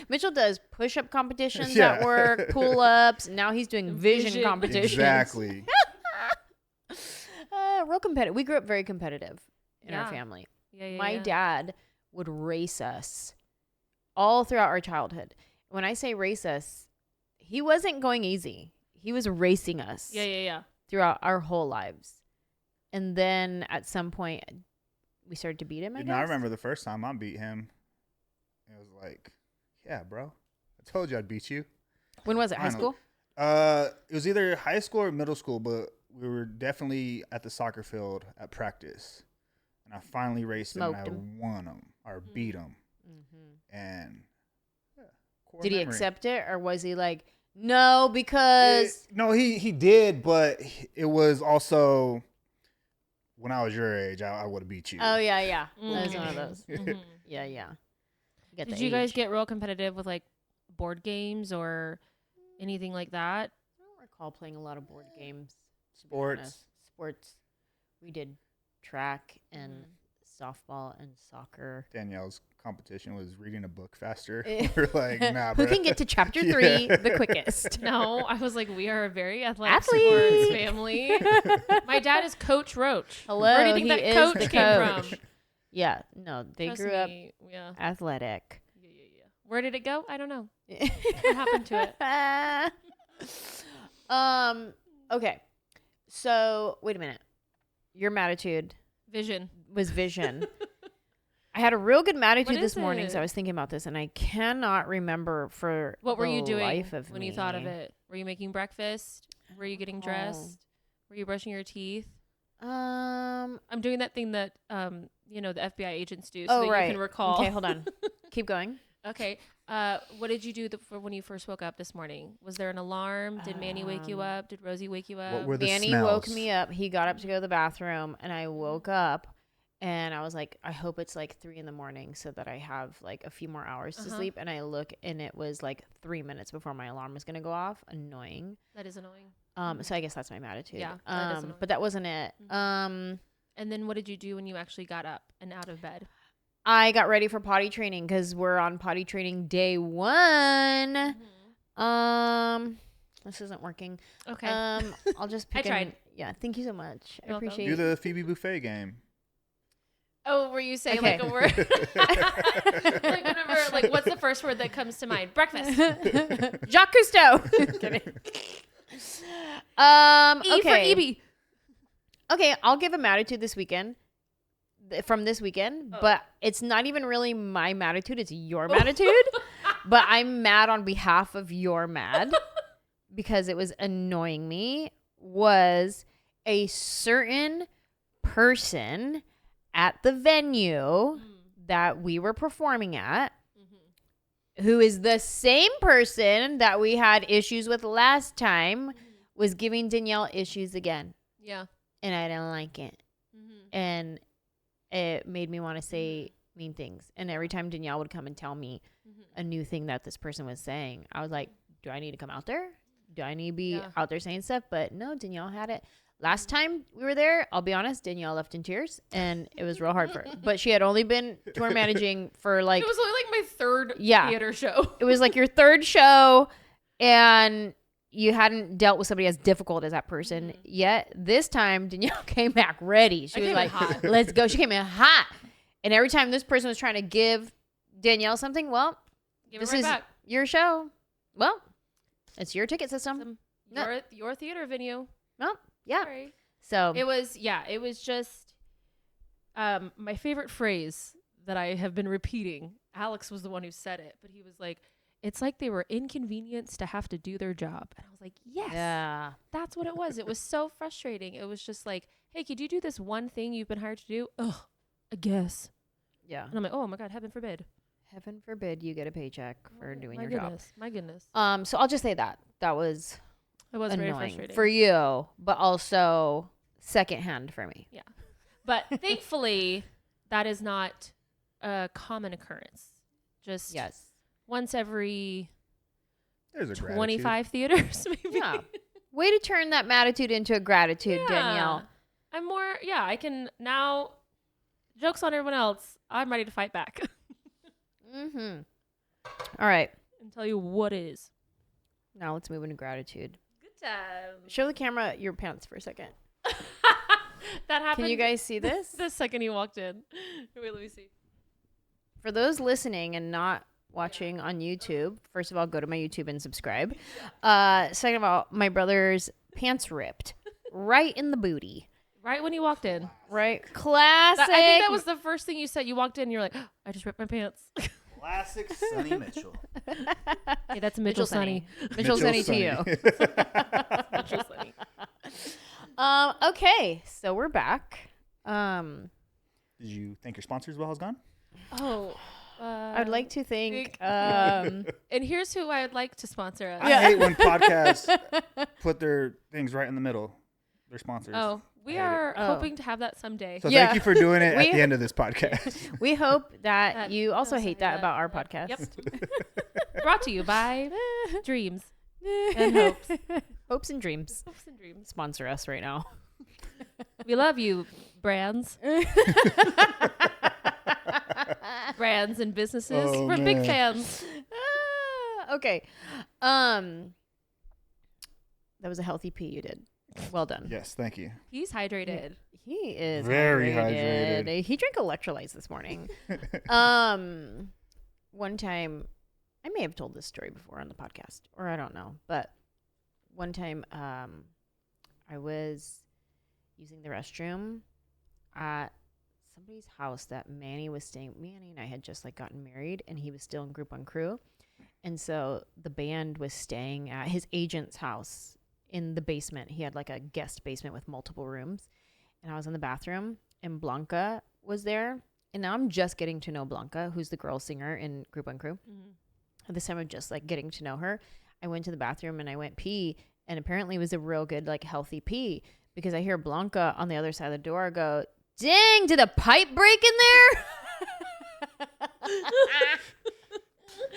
[SPEAKER 1] Mitchell does push-up competitions at work, pull-ups. Now he's doing vision competitions.
[SPEAKER 3] Exactly.
[SPEAKER 1] Real competitive. We grew up very competitive in our family. My dad would race us all throughout our childhood. When I say race us, he wasn't going easy. He was racing us.
[SPEAKER 2] Yeah.
[SPEAKER 1] Throughout our whole lives. And then at some point, we started to beat him, I guess.
[SPEAKER 3] I remember the first time I beat him. It was like, yeah, bro. I told you I'd beat you.
[SPEAKER 1] When was it? High school?
[SPEAKER 3] It was either high school or middle school, but we were definitely at the soccer field at practice. And I finally raced him and I won him or beat him. Mm-hmm. And
[SPEAKER 1] did he accept it, or was he like, no, because...
[SPEAKER 3] No, he did, but it was also... When I was your age, I would have beat you.
[SPEAKER 1] Oh, yeah. Mm-hmm. That was one of those. Mm-hmm. Yeah.
[SPEAKER 2] Did you guys get real competitive with, like, board games or anything like that?
[SPEAKER 1] I don't recall playing a lot of board games.
[SPEAKER 3] Sports.
[SPEAKER 1] We did track and softball and soccer.
[SPEAKER 3] Danielle's competition was reading a book faster. We're like, nah, bro.
[SPEAKER 1] Who can get to chapter 3 the quickest?
[SPEAKER 2] No, I was like, we are a very athletic sports family. My dad is Coach Roach.
[SPEAKER 1] Hello,
[SPEAKER 2] where do you think that coach came from?
[SPEAKER 1] Yeah, no, they grew up athletic.
[SPEAKER 2] Yeah. Where did it go? I don't know. What happened to it?
[SPEAKER 1] Okay. So, wait a minute. Your Maditude was vision. I had a real good Maditude this morning, so I was thinking about this, and I cannot remember for
[SPEAKER 2] what were you doing
[SPEAKER 1] life of
[SPEAKER 2] when
[SPEAKER 1] me.
[SPEAKER 2] you thought of it? Were you making breakfast? Were you getting dressed? Were you brushing your teeth? I'm doing that thing that the FBI agents do, so that you can recall.
[SPEAKER 1] Okay, hold on. Keep going.
[SPEAKER 2] Okay. What did you do for when you first woke up this morning? Was there an alarm? Did Manny wake you up? Did Rosie wake you up?
[SPEAKER 3] What were the
[SPEAKER 1] Manny
[SPEAKER 3] smells?
[SPEAKER 1] woke me up. He got up to go to the bathroom, and I woke up, and I was like, I hope it's like 3 a.m. so that I have like a few more hours to sleep. And I look, and it was like 3 minutes before my alarm was going to go off. Annoying.
[SPEAKER 2] That is annoying.
[SPEAKER 1] So I guess that's my Maditude.
[SPEAKER 2] Yeah. That is annoying.
[SPEAKER 1] But that wasn't it.
[SPEAKER 2] And then what did you do when you actually got up and out of bed?
[SPEAKER 1] I got ready for potty training because we're on potty training day 1. This isn't working.
[SPEAKER 2] Okay.
[SPEAKER 1] I'll just pick.
[SPEAKER 2] I tried.
[SPEAKER 1] Yeah. Thank you so much.
[SPEAKER 2] You're
[SPEAKER 1] I appreciate
[SPEAKER 3] Do the Phoebe Buffet game.
[SPEAKER 2] Oh, were you saying like a word? Like whenever, like, what's the first word that comes to mind? Breakfast.
[SPEAKER 1] Jacques Cousteau. Kidding.
[SPEAKER 2] E
[SPEAKER 1] okay.
[SPEAKER 2] for Evie.
[SPEAKER 1] Okay, I'll give a Maditude this weekend. From this weekend, but it's not even really my Maditude. It's your Maditude. But I'm mad on behalf of your mad because it was annoying me. Was a certain person at the venue that we were performing at, who is the same person that we had issues with last time, was giving Danielle issues again.
[SPEAKER 2] Yeah.
[SPEAKER 1] And I didn't like it. And it made me want to say mean things. And every time Danielle would come and tell me a new thing that this person was saying, I was like, do I need to come out there? Do I need to be out there saying stuff? But no, Danielle had it. Last time we were there, I'll be honest, Danielle left in tears, and it was real hard for her. But she had only been tour managing for like...
[SPEAKER 2] It was only like my third theater show.
[SPEAKER 1] It was like your third show, and you hadn't dealt with somebody as difficult as that person yet. This time, Danielle came back ready. She was like, hot. Let's go. She came in hot. And every time this person was trying to give Danielle something, well, this is your show. Well, It's your ticket system.
[SPEAKER 2] Your theater venue.
[SPEAKER 1] Oh, yeah.
[SPEAKER 2] Sorry.
[SPEAKER 1] So
[SPEAKER 2] it was just my favorite phrase that I have been repeating. Alex was the one who said it, but he was like, it's like they were inconvenienced to have to do their job. And I was like, yes,
[SPEAKER 1] yeah,
[SPEAKER 2] that's what it was. It was so frustrating. It was just like, hey, could you do this one thing you've been hired to do? Ugh, I guess.
[SPEAKER 1] Yeah.
[SPEAKER 2] And I'm like, oh my God, heaven forbid.
[SPEAKER 1] Heaven forbid you get a paycheck for doing your
[SPEAKER 2] job. My goodness.
[SPEAKER 1] So I'll just say that was
[SPEAKER 2] very
[SPEAKER 1] annoying
[SPEAKER 2] frustrating
[SPEAKER 1] for you, but also secondhand for me.
[SPEAKER 2] Yeah. But thankfully, that is not a common occurrence. Just once every 25 theaters, maybe.
[SPEAKER 1] Yeah. Way to turn that Maditude into a gratitude, Danielle.
[SPEAKER 2] I'm more, I can now, joke's on everyone else, I'm ready to fight back.
[SPEAKER 1] Mm-hmm. All right.
[SPEAKER 2] And tell you what it is.
[SPEAKER 1] Now let's move into gratitude.
[SPEAKER 2] Good time.
[SPEAKER 1] Show the camera your pants for a second.
[SPEAKER 2] That happened.
[SPEAKER 1] Can you guys see this?
[SPEAKER 2] The second you walked in. Wait, let me see.
[SPEAKER 1] For those listening and not watching on YouTube, first of all, go to my YouTube and subscribe. Second of all, my brother's pants ripped right in the booty.
[SPEAKER 2] Right when you walked in.
[SPEAKER 1] Right. Classic.
[SPEAKER 2] I think that was the first thing you said. You walked in and you're like, oh, I just ripped my pants.
[SPEAKER 3] Classic Sonny Mitchell.
[SPEAKER 2] Hey, that's Mitchell Sonny.
[SPEAKER 1] Mitchell Sonny to you.
[SPEAKER 2] Mitchell Sonny.
[SPEAKER 1] Okay, so we're back.
[SPEAKER 3] Did you thank your sponsors while I was gone?
[SPEAKER 2] Oh,
[SPEAKER 1] I'd like to thank.
[SPEAKER 2] And here's who I would like to sponsor us.
[SPEAKER 3] I hate when podcasts put their things right in the middle. Their sponsors.
[SPEAKER 2] Oh, we are hoping to have that someday.
[SPEAKER 3] So thank you for doing it at the end of this podcast.
[SPEAKER 1] We hope that you also hate that about our podcast.
[SPEAKER 2] Yep. Brought to you by Dreams and Hopes.
[SPEAKER 1] Hopes and Dreams.
[SPEAKER 2] Hopes and Dreams.
[SPEAKER 1] Sponsor us right now.
[SPEAKER 2] We love you, brands. Brands and businesses. We're big fans.
[SPEAKER 1] Okay. That was a healthy pee you did. Well done.
[SPEAKER 3] Yes, thank you.
[SPEAKER 2] He's hydrated.
[SPEAKER 1] He is
[SPEAKER 3] very hydrated.
[SPEAKER 1] He drank electrolytes this morning. One time, I may have told this story before on the podcast, or I don't know, but one time I was using the restroom at somebody's house that Manny was staying. Manny and I had just like gotten married, and he was still in Group on Crew, and so the band was staying at his agent's house in the basement. He had like a guest basement with multiple rooms, and I was in the bathroom, and Blanca was there, and now I'm just getting to know Blanca, who's the girl singer in Group on Crew. At this time I'm just like getting to know her. I went to the bathroom and I went pee, and apparently it was a real good like healthy pee, because I hear Blanca on the other side of the door go, "Dang, did a pipe break in there?"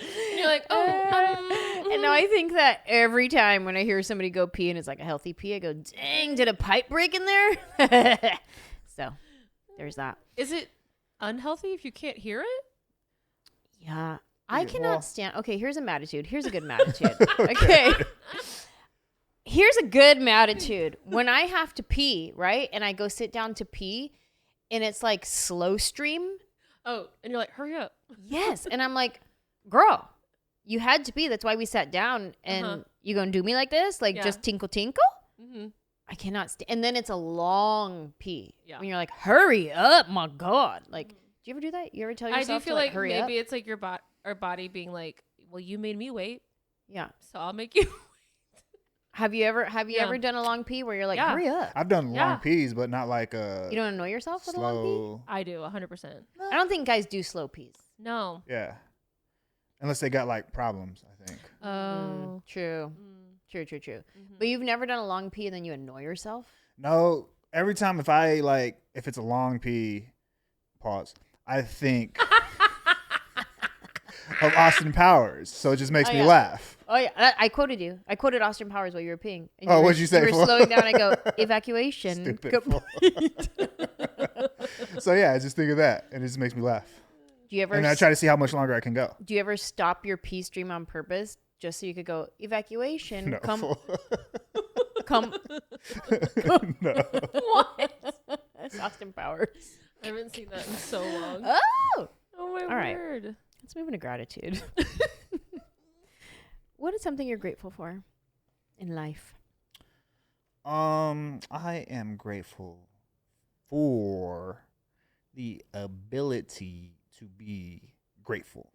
[SPEAKER 2] And you're like,
[SPEAKER 1] and now I think that every time when I hear somebody go pee and it's like a healthy pee, I go, "Dang, did a pipe break in there?" So there's that.
[SPEAKER 2] Is it unhealthy if you can't hear it?
[SPEAKER 1] Yeah. I cannot stand. Okay, here's a Maditude. Here's a good Maditude. Okay. Here's a good Maditude. When I have to pee, right? And I go sit down to pee and it's like slow stream.
[SPEAKER 2] Oh, and you're like, hurry up.
[SPEAKER 1] Yes. And I'm like, girl, you had to pee. That's why we sat down. And you gonna do me like this? Like just tinkle tinkle? Mm-hmm. I cannot stand. And then it's a long pee. Yeah. When you're like, hurry up, my God. Like, do you ever do that? You ever tell yourself
[SPEAKER 2] I do feel
[SPEAKER 1] to,
[SPEAKER 2] like
[SPEAKER 1] hurry
[SPEAKER 2] maybe
[SPEAKER 1] up?
[SPEAKER 2] It's like our body being like, well, you made me wait.
[SPEAKER 1] Yeah.
[SPEAKER 2] So I'll make you wait.
[SPEAKER 1] Have you ever done a long pee where you're like, hurry up?
[SPEAKER 3] I've done long pees, but not like
[SPEAKER 1] You don't annoy yourself with a long pee?
[SPEAKER 2] I do, 100%.
[SPEAKER 1] I don't think guys do slow pees.
[SPEAKER 2] No.
[SPEAKER 3] Yeah. Unless they got like problems, I think.
[SPEAKER 2] Oh.
[SPEAKER 1] True. True. Mm-hmm. But you've never done a long pee and then you annoy yourself?
[SPEAKER 3] No. Every time if it's a long pee, pause, I think of Austin Powers. So it just makes me laugh.
[SPEAKER 1] Oh, yeah. I quoted you. I quoted Austin Powers while you were peeing.
[SPEAKER 3] And what'd you say?
[SPEAKER 1] You were slowing down. I go, evacuation.
[SPEAKER 3] Stupid fool. So yeah, I just think of that and it just makes me laugh.
[SPEAKER 1] Do you ever?
[SPEAKER 3] And I try to see how much longer I can go.
[SPEAKER 1] Do you ever stop your pee stream on purpose just so you could go, evacuation?
[SPEAKER 3] No.
[SPEAKER 1] Come.
[SPEAKER 3] No.
[SPEAKER 1] What? That's Austin Powers.
[SPEAKER 2] I haven't seen that in so long.
[SPEAKER 1] Oh.
[SPEAKER 2] Oh my
[SPEAKER 1] All
[SPEAKER 2] word.
[SPEAKER 1] Let's move into gratitude. What has something you're grateful for in life?
[SPEAKER 3] I am grateful for the ability to be grateful.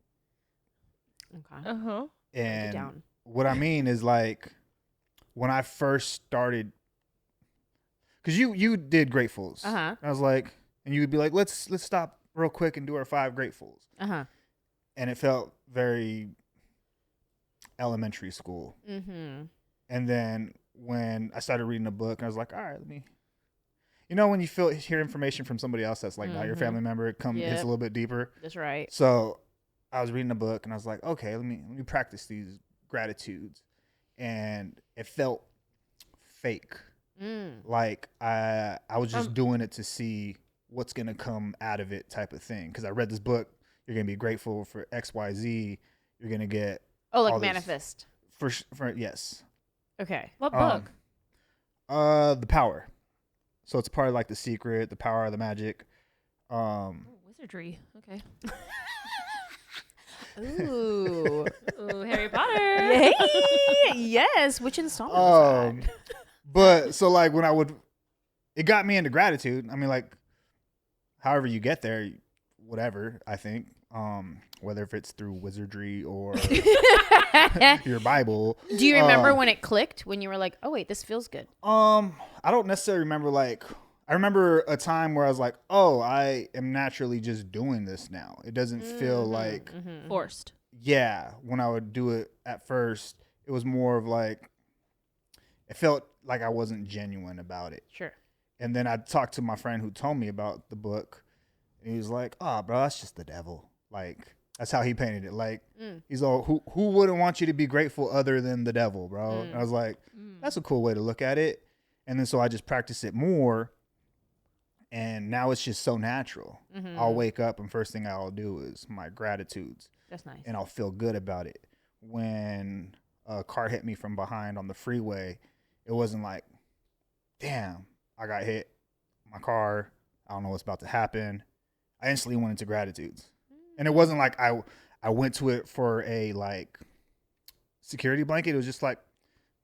[SPEAKER 1] Okay.
[SPEAKER 2] Uh-huh.
[SPEAKER 1] Break it
[SPEAKER 3] And
[SPEAKER 1] down.
[SPEAKER 3] what I mean is like when I first started, because you did gratefuls.
[SPEAKER 1] Uh-huh.
[SPEAKER 3] I was like, and you would be like, let's stop real quick and do our 5 gratefuls.
[SPEAKER 1] Uh-huh.
[SPEAKER 3] And it felt very elementary school.
[SPEAKER 1] Mm-hmm.
[SPEAKER 3] And then when I started reading a book, I was like, all right, let me. You know, when you hear information from somebody else that's like not your family member, it hits
[SPEAKER 1] Yep.
[SPEAKER 3] a little bit deeper.
[SPEAKER 1] That's right.
[SPEAKER 3] So I was reading a book and I was like, okay, let me practice these gratitudes, and it felt fake. Like I was just doing it to see what's gonna come out of it, type of thing. Because I read this book, you're gonna be grateful for XYZ. You're gonna get
[SPEAKER 1] like
[SPEAKER 3] all this-
[SPEAKER 1] manifest.
[SPEAKER 3] for yes.
[SPEAKER 1] Okay.
[SPEAKER 2] What book?
[SPEAKER 3] The Power. So it's part of like The Secret, The Power of the Magic.
[SPEAKER 2] Wizardry. Okay.
[SPEAKER 1] Ooh.
[SPEAKER 2] Ooh, Harry Potter.
[SPEAKER 1] Hey. Yes. Which installment was that?
[SPEAKER 3] But so like when it got me into gratitude. I mean, like, however you get there, whatever, I think, whether if it's through wizardry or your Bible.
[SPEAKER 1] Do you remember when it clicked? When you were like, "Oh wait, this feels good."
[SPEAKER 3] I don't necessarily remember. Like, I remember a time where I was like, "Oh, I am naturally just doing this now." It doesn't feel like
[SPEAKER 2] Forced.
[SPEAKER 3] Yeah, when I would do it at first, it was more of like it felt like I wasn't genuine about it.
[SPEAKER 1] Sure.
[SPEAKER 3] And then I talked to my friend who told me about the book, and he was like, "Oh, bro, that's just the devil." Like, that's how he painted it. Like, he's all, who wouldn't want you to be grateful other than the devil, bro? And I was like, that's a cool way to look at it. And then so I just practiced it more, and now it's just so natural. I'll wake up and first thing I'll do is my gratitudes.
[SPEAKER 1] That's nice.
[SPEAKER 3] And I'll feel good about it. When a car hit me from behind on the freeway, it wasn't like, damn, I got hit. My car, I don't know what's about to happen. I instantly went into gratitudes. And it wasn't like I went to it for a like security blanket. It was just like,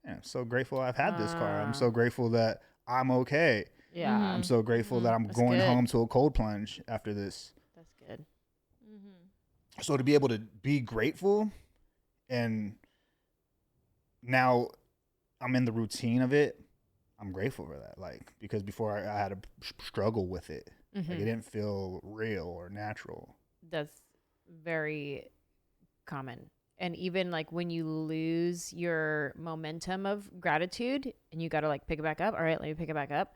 [SPEAKER 3] man, I'm so grateful I've had this car. I'm so grateful that I'm okay.
[SPEAKER 1] Yeah.
[SPEAKER 3] I'm so grateful that I'm going home to a cold plunge after this.
[SPEAKER 1] That's good.
[SPEAKER 3] So to be able to be grateful, and now I'm in the routine of it, I'm grateful for that. Like, because before I had to struggle with it. Like, it didn't feel real or natural.
[SPEAKER 1] That's very common. And even like when you lose your momentum of gratitude and you got to like pick it back up. All right, let me pick it back up.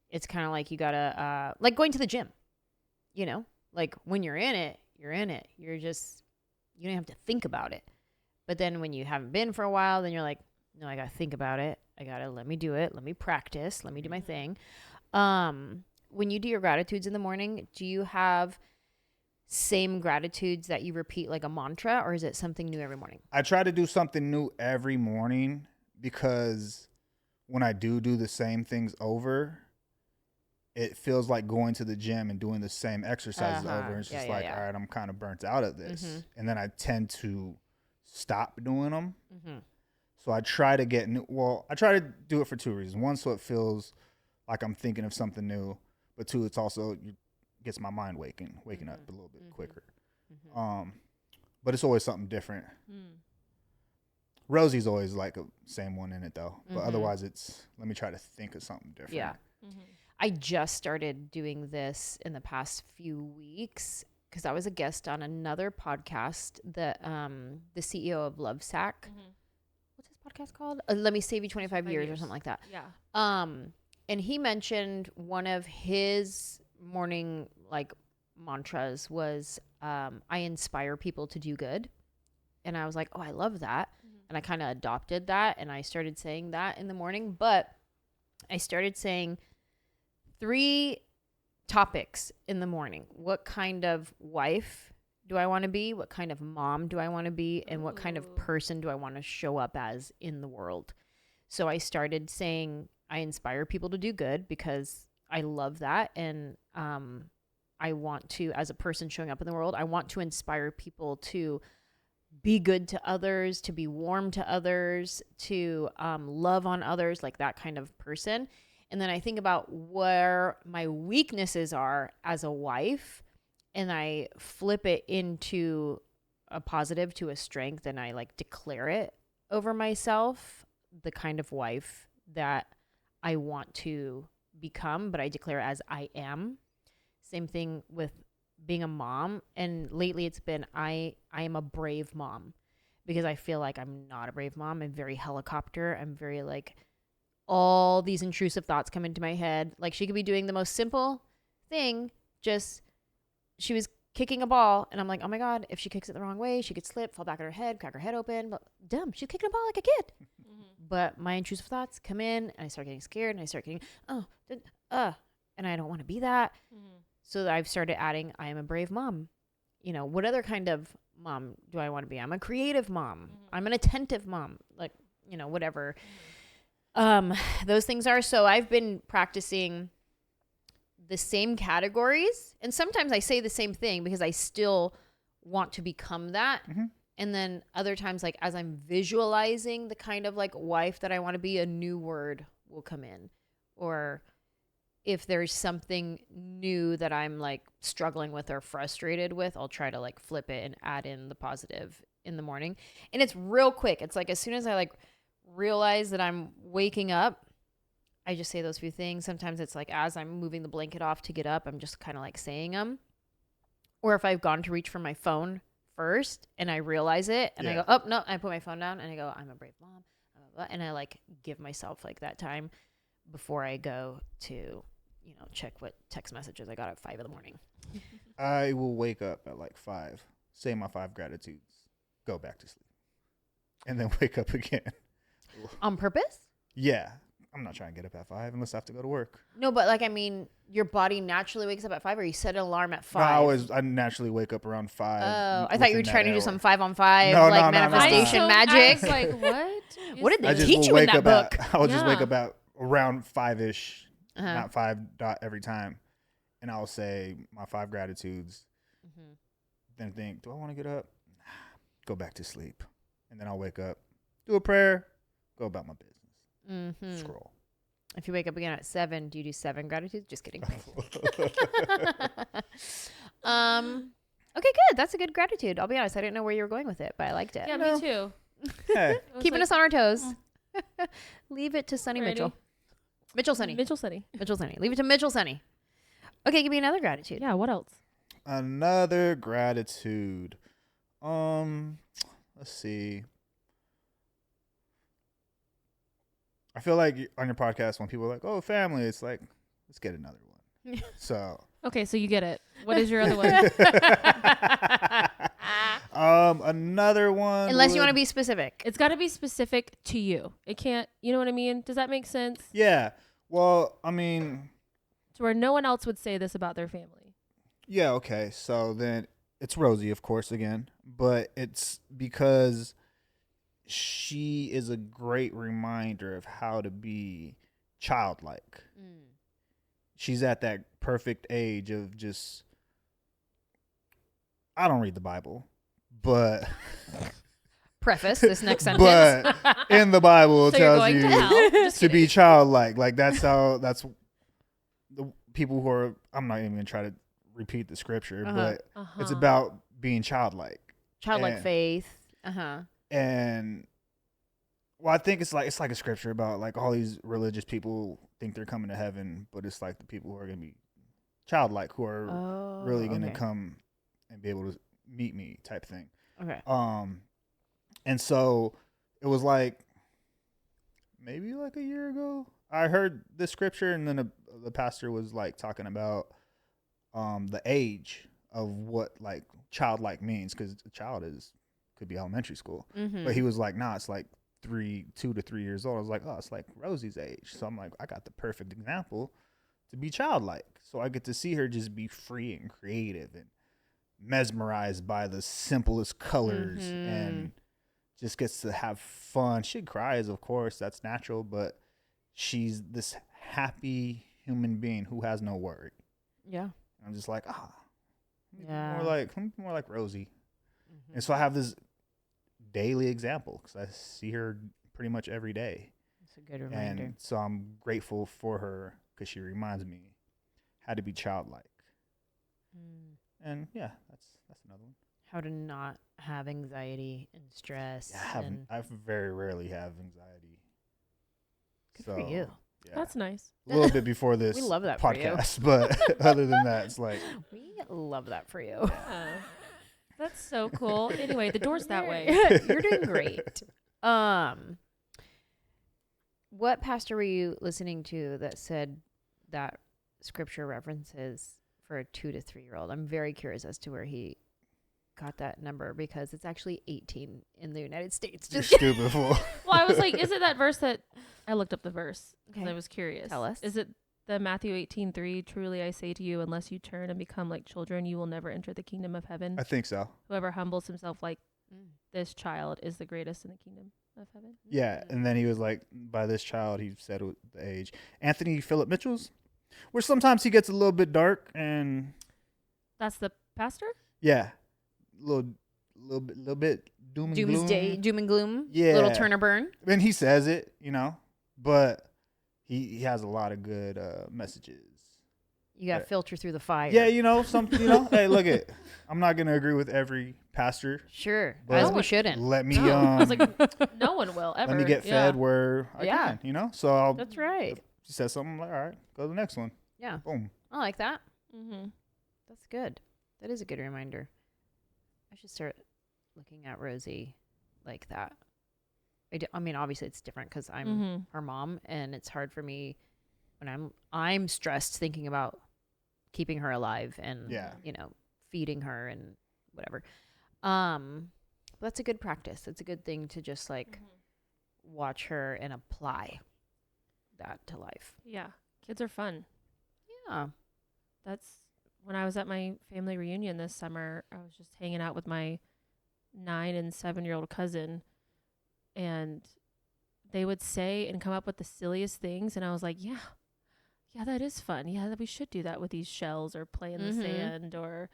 [SPEAKER 1] It's kind of like you got to, like going to the gym, you know, like when you're in it, you're in it. You're just, you don't have to think about it. But then when you haven't been for a while, then you're like, no, I got to think about it. I got to let me do it. Let me practice. Let me do my thing. When you do your gratitudes in the morning, do you have same gratitudes that you repeat like a mantra, or is it something new every morning?
[SPEAKER 3] I try to do something new every morning, because when I do the same things over, it feels like going to the gym and doing the same exercises over. And it's just all right, I'm kind of burnt out of this. And then I tend to stop doing them. So I try to get new. Well, I try to do it for 2 reasons. One, so it feels like I'm thinking of something new. But 2, it's also gets my mind waking up a little bit quicker. But it's always something different. Rosie's always like a same one in it though. But otherwise it's, let me try to think of something different.
[SPEAKER 1] Yeah. I just started doing this in the past few weeks because I was a guest on another podcast, the CEO of Lovesack. What's his podcast called? Let Me Save You 25 years or something like that.
[SPEAKER 2] Yeah.
[SPEAKER 1] And he mentioned one of his morning like mantras was, I inspire people to do good. And I was like, oh, I love that. And I kind of adopted that. And I started saying that in the morning. But I started saying 3 topics in the morning. What kind of wife do I want to be? What kind of mom do I want to be? And what kind of person do I want to show up as in the world? So I started saying, I inspire people to do good because I love that. And I want to, as a person showing up in the world, I want to inspire people to be good to others, to be warm to others, to love on others, like that kind of person. And then I think about where my weaknesses are as a wife, and I flip it into a positive, to a strength, and I like declare it over myself, the kind of wife that I want to become, but I declare it as I am. Same thing with being a mom. And lately it's been, I am a brave mom, because I feel like I'm not a brave mom. I'm very helicopter. I'm very like, all these intrusive thoughts come into my head. Like, she could be doing the most simple thing, just she was kicking a ball, and I'm like, oh my God, if she kicks it the wrong way, she could slip, fall back on her head, crack her head open. But dumb, she's kicking a ball like a kid. But my intrusive thoughts come in, and I start getting scared, and I start getting, and I don't want to be that. So I've started adding, I am a brave mom. You know, what other kind of mom do I want to be? I'm a creative mom. I'm an attentive mom. Like, you know, whatever those things are. So I've been practicing the same categories, and sometimes I say the same thing because I still want to become that. And then other times, like as I'm visualizing the kind of like wife that I want to be, a new word will come in. Or if there's something new that I'm like struggling with or frustrated with, I'll try to like flip it and add in the positive in the morning. And it's real quick. It's like as soon as I like realize that I'm waking up, I just say those few things. Sometimes it's like as I'm moving the blanket off to get up, I'm just kind of like saying them. Or if I've gone to reach for my phone first and I realize it and I go, oh, no, I put my phone down and I go, I'm a brave mom. And I like give myself like that time before I go to, you know, check what text messages I got at 5 in the morning.
[SPEAKER 3] I will wake up at like 5, say my 5 gratitudes, go back to sleep, and then wake up again.
[SPEAKER 1] On purpose?
[SPEAKER 3] Yeah. I'm not trying to get up at 5 unless I have to go to work.
[SPEAKER 1] No, but like, I mean, your body naturally wakes up at 5, or you set an alarm at 5?
[SPEAKER 3] No, I naturally wake up around 5.
[SPEAKER 1] Oh, I thought you were trying to do some 5-on-5 like manifestation magic.
[SPEAKER 2] I was like, what?
[SPEAKER 1] What did they teach you in that book?
[SPEAKER 3] I would just wake up at around 5-ish, not 5 dot every time. And I'll say my 5 gratitudes, then think, do I want to get up? Go back to sleep. And then I'll wake up, do a prayer, go about my business. Scroll.
[SPEAKER 1] If you wake up again at 7, do you do 7 gratitudes? Just kidding. Okay, good. That's a good gratitude. I'll be honest, I didn't know where you were going with it, but I liked it.
[SPEAKER 2] Yeah, me too.
[SPEAKER 3] Hey.
[SPEAKER 1] Keeping us on our toes. Leave it to Sonny Mitchell. Sonny.
[SPEAKER 2] Mitchell Sonny.
[SPEAKER 1] Leave it to Mitchell Sonny. Okay, give me another gratitude.
[SPEAKER 2] Yeah, what else?
[SPEAKER 3] Another gratitude. Let's see. I feel like on your podcast, when people are like, oh, family, it's like, let's get another one. So.
[SPEAKER 2] Okay, so you get it. What is your other one?
[SPEAKER 3] Another one.
[SPEAKER 1] Unless you want to be specific.
[SPEAKER 2] It's got to be specific to you. It can't, you know what I mean? Does that make sense?
[SPEAKER 3] Yeah. Well, I mean.
[SPEAKER 2] To where no one else would say this about their family.
[SPEAKER 3] Yeah, okay. So then it's Rosie, of course, again. But it's because she is a great reminder of how to be childlike. She's at that perfect age of just, I don't read the Bible, but
[SPEAKER 1] preface this next sentence.
[SPEAKER 3] But in the Bible it
[SPEAKER 2] So
[SPEAKER 3] tells
[SPEAKER 2] you're
[SPEAKER 3] you
[SPEAKER 2] going
[SPEAKER 3] to be childlike. Like that's the people who are, I'm not even gonna try to repeat the scripture, but it's about being childlike.
[SPEAKER 1] Childlike faith.
[SPEAKER 3] And well, I think it's like a scripture about like all these religious people think they're coming to heaven, but it's like the people who are gonna be childlike, who are really gonna come and be able to meet me, type thing.
[SPEAKER 1] Okay.
[SPEAKER 3] And so it was like maybe like a year ago, I heard this scripture, and then the pastor was like talking about the age of what like childlike means, because a child could be elementary school, but he was like, nah, it's like 2 to 3 years old. I was like, oh, it's like Rosie's age. So I'm like, I got the perfect example to be childlike. So I get to see her just be free and creative and mesmerized by the simplest colors and just gets to have fun. She cries, of course, that's natural, but she's this happy human being who has no worry. Yeah. I'm just like, more like Rosie. And so I have this daily example because I see her pretty much every day.
[SPEAKER 1] That's a good reminder.
[SPEAKER 3] And so I'm grateful for her because she reminds me how to be childlike. And yeah, that's another one.
[SPEAKER 1] How to not have anxiety and stress.
[SPEAKER 3] Yeah, I very rarely have anxiety.
[SPEAKER 1] Good for you.
[SPEAKER 3] Yeah.
[SPEAKER 2] That's nice.
[SPEAKER 3] A little bit before this
[SPEAKER 1] We love that
[SPEAKER 3] podcast, but other than that, it's like
[SPEAKER 1] we love that for you.
[SPEAKER 2] Yeah. That's so cool. Anyway, the door's that way.
[SPEAKER 1] You're doing great. What pastor were you listening to that said that scripture references for a 2 to 3 year old? I'm very curious as to where he got that number because it's actually 18 in the United States.
[SPEAKER 3] you're stupid fool.
[SPEAKER 2] Well, I was like, is it that verse that I looked up the verse because
[SPEAKER 1] Okay.
[SPEAKER 2] I was curious.
[SPEAKER 1] Tell us.
[SPEAKER 2] Is it the Matthew 18:3? Truly I say to you, unless you turn and become like children, you will never enter the kingdom of heaven.
[SPEAKER 3] I think so.
[SPEAKER 2] Whoever humbles himself like this child is the greatest in the kingdom of heaven.
[SPEAKER 3] Yeah, and then he was like, by this child, he said with the age. Anthony Philip Mitchell's, where sometimes he gets a little bit dark and
[SPEAKER 2] That's the pastor?
[SPEAKER 3] yeah, little bit doom and gloom.
[SPEAKER 1] Doom and gloom.
[SPEAKER 3] Yeah.
[SPEAKER 1] Little Turner burn.
[SPEAKER 3] And he says it, but he has a lot of good messages.
[SPEAKER 1] You got to filter through the fire.
[SPEAKER 3] Yeah, hey, look it. I'm not gonna agree with every pastor.
[SPEAKER 1] Sure.
[SPEAKER 3] But
[SPEAKER 1] As we shouldn't.
[SPEAKER 3] Let me
[SPEAKER 2] No. I was like, no one will ever.
[SPEAKER 3] let me get fed where I
[SPEAKER 1] Yeah.
[SPEAKER 3] can, So I'll,
[SPEAKER 1] That's right.
[SPEAKER 3] if he says something, I'm like, all right, go to the next one.
[SPEAKER 1] Yeah.
[SPEAKER 3] Boom.
[SPEAKER 1] I like that.
[SPEAKER 2] Mm-hmm.
[SPEAKER 1] That's good. That is a good reminder. I should start looking at Rosie like that. I mean, obviously it's different because I'm her mom, and it's hard for me when I'm stressed thinking about keeping her alive and feeding her and whatever. That's a good practice. It's a good thing to just like watch her and apply that to life.
[SPEAKER 2] Yeah. Kids are fun.
[SPEAKER 1] Yeah.
[SPEAKER 2] That's when I was at my family reunion this summer. I was just hanging out with my 9 and 7-year-old cousin, and they would say and come up with the silliest things, and I was like, yeah, that is fun. Yeah, we should do that with these shells, or play in the sand, or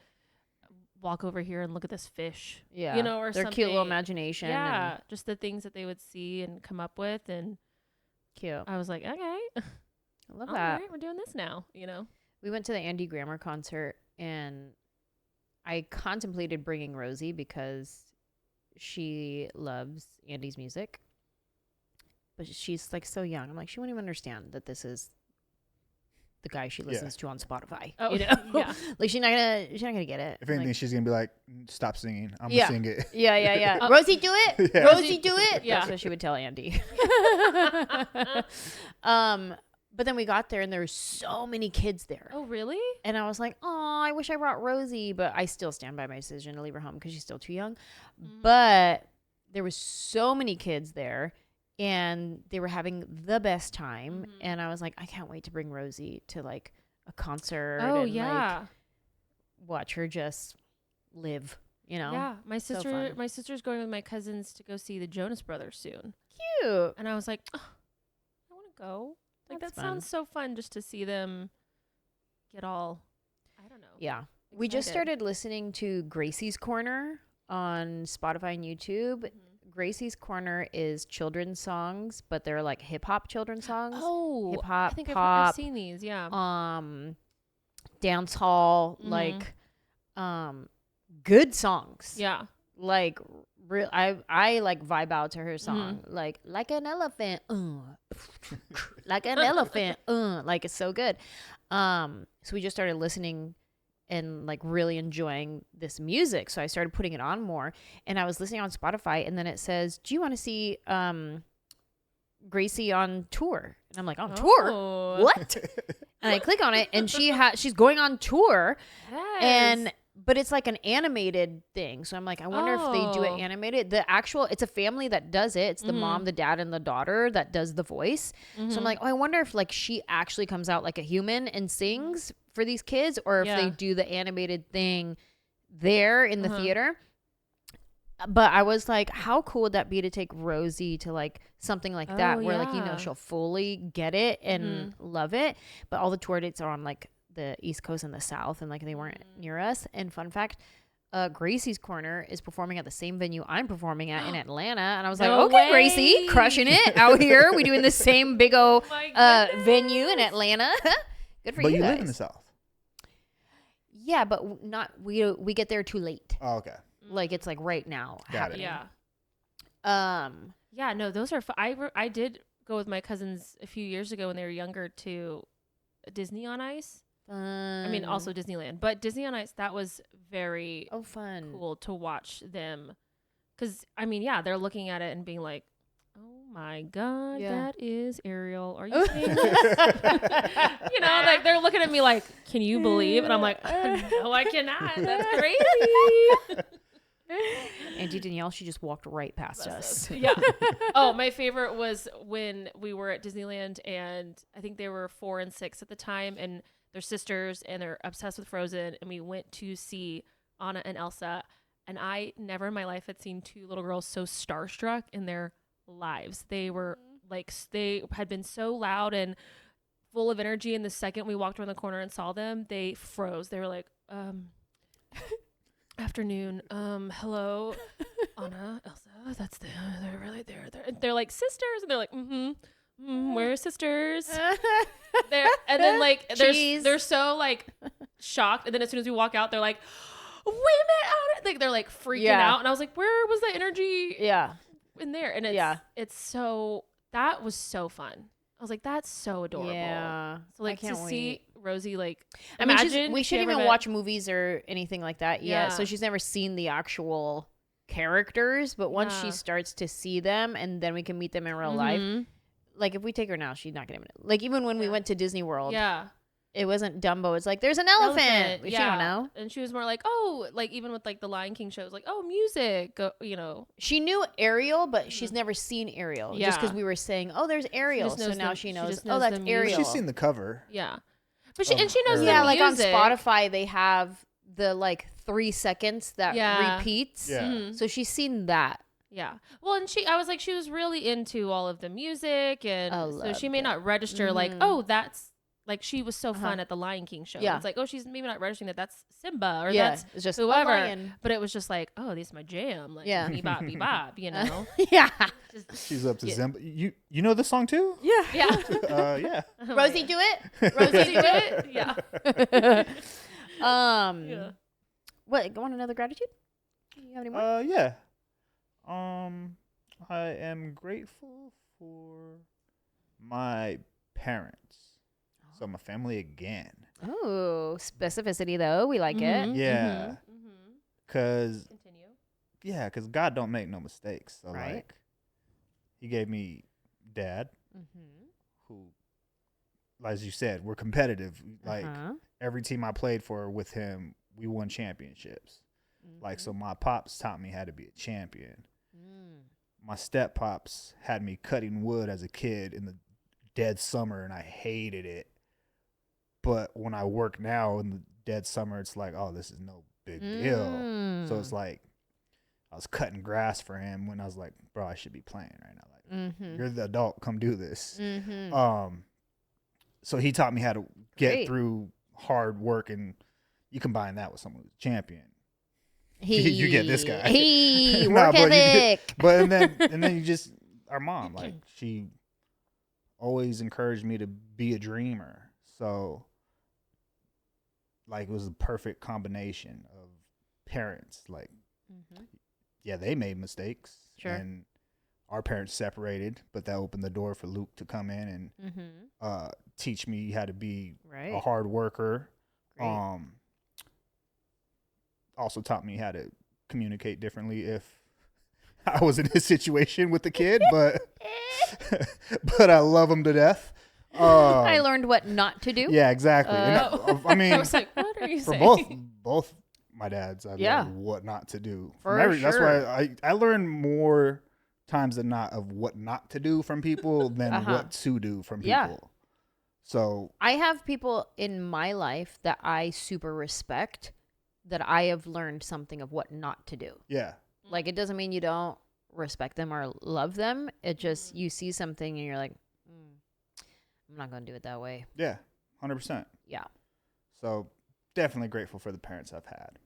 [SPEAKER 2] walk over here and look at this fish.
[SPEAKER 1] Yeah.
[SPEAKER 2] Or
[SPEAKER 1] their
[SPEAKER 2] something.
[SPEAKER 1] cute little imagination.
[SPEAKER 2] Yeah, just the things that they would see and come up with, and
[SPEAKER 1] cute.
[SPEAKER 2] I was like, okay,
[SPEAKER 1] I love
[SPEAKER 2] all
[SPEAKER 1] that.
[SPEAKER 2] right, we're doing this now.
[SPEAKER 1] We went to the Andy Grammer concert, and I contemplated bringing Rosie because she loves Andy's music, but she's like so young. I'm like, she won't even understand that this is the guy she listens to on Spotify.
[SPEAKER 2] Oh,
[SPEAKER 1] yeah. Like she's not gonna get it.
[SPEAKER 3] If anything,
[SPEAKER 1] Like,
[SPEAKER 3] she's gonna be like, stop singing. I'm
[SPEAKER 1] Yeah.
[SPEAKER 3] gonna sing it.
[SPEAKER 1] yeah. Rosie, do it.
[SPEAKER 3] Yeah.
[SPEAKER 1] Rosie, do it.
[SPEAKER 2] Yeah.
[SPEAKER 1] That's what she would tell Andy. But then we got there, and there were so many kids there.
[SPEAKER 2] Oh, really?
[SPEAKER 1] And I was like, oh, I wish I brought Rosie, but I still stand by my decision to leave her home because she's still too young. But there was so many kids there, and they were having the best time. And I was like, I can't wait to bring Rosie to like a concert.
[SPEAKER 2] Oh,
[SPEAKER 1] and,
[SPEAKER 2] yeah.
[SPEAKER 1] like, watch her just live,
[SPEAKER 2] Yeah, my
[SPEAKER 1] So
[SPEAKER 2] sister,
[SPEAKER 1] fun.
[SPEAKER 2] my sister's going with my cousins to go see the Jonas Brothers soon,
[SPEAKER 1] Cute.
[SPEAKER 2] and I was like, oh, I want to go. Like
[SPEAKER 1] That's
[SPEAKER 2] that sounds so fun, just to see them get all, I don't know.
[SPEAKER 1] Yeah. We just
[SPEAKER 2] excited.
[SPEAKER 1] started listening to Gracie's Corner on Spotify and YouTube. Gracie's Corner is children's songs, but they're like hip hop children's songs.
[SPEAKER 2] Oh,
[SPEAKER 1] Hip hop,
[SPEAKER 2] I think I've
[SPEAKER 1] pop,
[SPEAKER 2] seen these. Yeah.
[SPEAKER 1] Dance hall, like good songs.
[SPEAKER 2] Yeah.
[SPEAKER 1] Like real I like vibe out to her song. Like an elephant. Like an elephant. Like it's so good. So we just started listening and like really enjoying this music. So I started putting it on more, and I was listening on Spotify, and then it says, do you want to see Gracie on tour? And I'm like, on tour? What? And I click on it, and she's going on tour.
[SPEAKER 2] Yes.
[SPEAKER 1] But it's like an animated thing. So I'm like, I wonder if they do it animated. It's a family that does it. It's the mom, the dad, and the daughter that does the voice. So I'm like, I wonder if like she actually comes out like a human and sings for these kids, or if they do the animated thing there in the theater. But I was like, how cool would that be to take Rosie to like something like that, where like, she'll fully get it and love it. But all the tour dates are on like the East Coast and the South, and like they weren't near us. And fun fact, Gracie's Corner is performing at the same venue I'm performing at in Atlanta. And I was like,
[SPEAKER 2] No
[SPEAKER 1] okay,
[SPEAKER 2] way.
[SPEAKER 1] Gracie, crushing it out here. We doing the same big old venue in Atlanta. Good for you
[SPEAKER 3] But you
[SPEAKER 1] guys.
[SPEAKER 3] live in the South.
[SPEAKER 1] Yeah, but not we get there too late.
[SPEAKER 3] Oh, okay.
[SPEAKER 1] Like it's like right now happening.
[SPEAKER 2] Yeah. Yeah, no, those are I did go with my cousins a few years ago when they were younger to Disney on Ice. I mean, also Disneyland, but Disney on Ice, that was very
[SPEAKER 1] fun,
[SPEAKER 2] cool to watch them. Because, I mean, yeah, they're looking at it and being like, oh my God, that is Ariel. Are you saying this? You know, like they're looking at me like, can you believe? And I'm like, no, I cannot. That's crazy.
[SPEAKER 1] Angie Danielle, she just walked right past us.
[SPEAKER 2] Yeah. Oh, my favorite was when we were at Disneyland, and I think they were 4 and 6 at the time, and they're sisters, and they're obsessed with Frozen, and we went to see Anna and Elsa, and I never in my life had seen two little girls so starstruck in their lives. They were like, they had been so loud and full of energy, and the second we walked around the corner and saw them, they froze. They were like, afternoon, hello, Anna, Elsa, that's them, they're really there. They're like sisters, and they're like, we're sisters. And then like they're so like shocked, and then as soon as we walk out, they're like, we met Anna. Like they're like freaking out, and I was like, where was the energy? In there, and it's so, that was so fun. I was like, that's so adorable.
[SPEAKER 1] Yeah.
[SPEAKER 2] So like to see Rosie, like,
[SPEAKER 1] I mean,
[SPEAKER 2] imagine
[SPEAKER 1] we shouldn't even watch movies or anything like that yet. So she's never seen the actual characters, but once she starts to see them, and then we can meet them in real life. Like if we take her now, she's not gonna like, even when we went to Disney World. It wasn't Dumbo. It's like, there's an elephant. She don't know.
[SPEAKER 2] And she was more like, oh, like even with like the Lion King shows, like, oh, music, you know.
[SPEAKER 1] She knew Ariel, but she's never seen Ariel. Just because we were saying, oh, there's Ariel. So now she knows, oh, that's Ariel.
[SPEAKER 3] She's seen the cover.
[SPEAKER 2] Yeah. But she knows the music.
[SPEAKER 1] Yeah, like on Spotify, they have the like 3 seconds that repeats.
[SPEAKER 3] Yeah.
[SPEAKER 1] So she's seen that.
[SPEAKER 2] Yeah. Well, and I was like, she was really into all of the music. And so she may not register like, oh, that's, like, she was so fun at the Lion King show. It's like, oh, she's maybe not registering that's Simba or that's
[SPEAKER 1] it's just
[SPEAKER 2] whoever. But it was just like, oh, this is my jam. Like, bebop, bebop, you know?
[SPEAKER 3] She's up to Simba. You know this song too?
[SPEAKER 2] Yeah.
[SPEAKER 3] Yeah.
[SPEAKER 1] Rosie, do it. Rosie, do it.
[SPEAKER 2] Yeah.
[SPEAKER 1] What? Want another gratitude? You have any more?
[SPEAKER 3] Yeah. I am grateful for my parents. So my family again.
[SPEAKER 1] Oh, specificity though. We like it.
[SPEAKER 3] Yeah. Cause God don't make no mistakes. So like, he gave me dad, who, as you said, we're competitive. Like every team I played for with him, we won championships. Like, so my pops taught me how to be a champion. My step pops had me cutting wood as a kid in the dead summer, and I hated it. But when I work now in the dead summer, it's like, oh, this is no big deal. So it's like, I was cutting grass for him when I was like, bro, I should be playing right now. Like, you're the adult, come do this. So he taught me how to get through hard work, and you combine that with someone who's a champion. You get this guy.
[SPEAKER 1] Work ethic.
[SPEAKER 3] And then you just, our mom, like, she always encouraged me to be a dreamer. So, like, it was a perfect combination of parents. Like, they made mistakes. And our parents separated, but that opened the door for Luke to come in and teach me how to be a hard worker. Also taught me how to communicate differently if I was in his situation with the kid, but I love him to death.
[SPEAKER 1] I learned what not to do.
[SPEAKER 3] Yeah, exactly. I mean,
[SPEAKER 2] I was like, what are you saying?
[SPEAKER 3] both my dads, I learned what not to do. That's why I learned more times than not of what not to do from people than what to do from people. So
[SPEAKER 1] I have people in my life that I super respect, that I have learned something of what not to do. Yeah. Like, it doesn't mean you don't respect them or love them. It just, you see something and you're like, I'm not going to do it that way.
[SPEAKER 3] Yeah, 100%.
[SPEAKER 1] Yeah.
[SPEAKER 3] So definitely grateful for the parents I've had.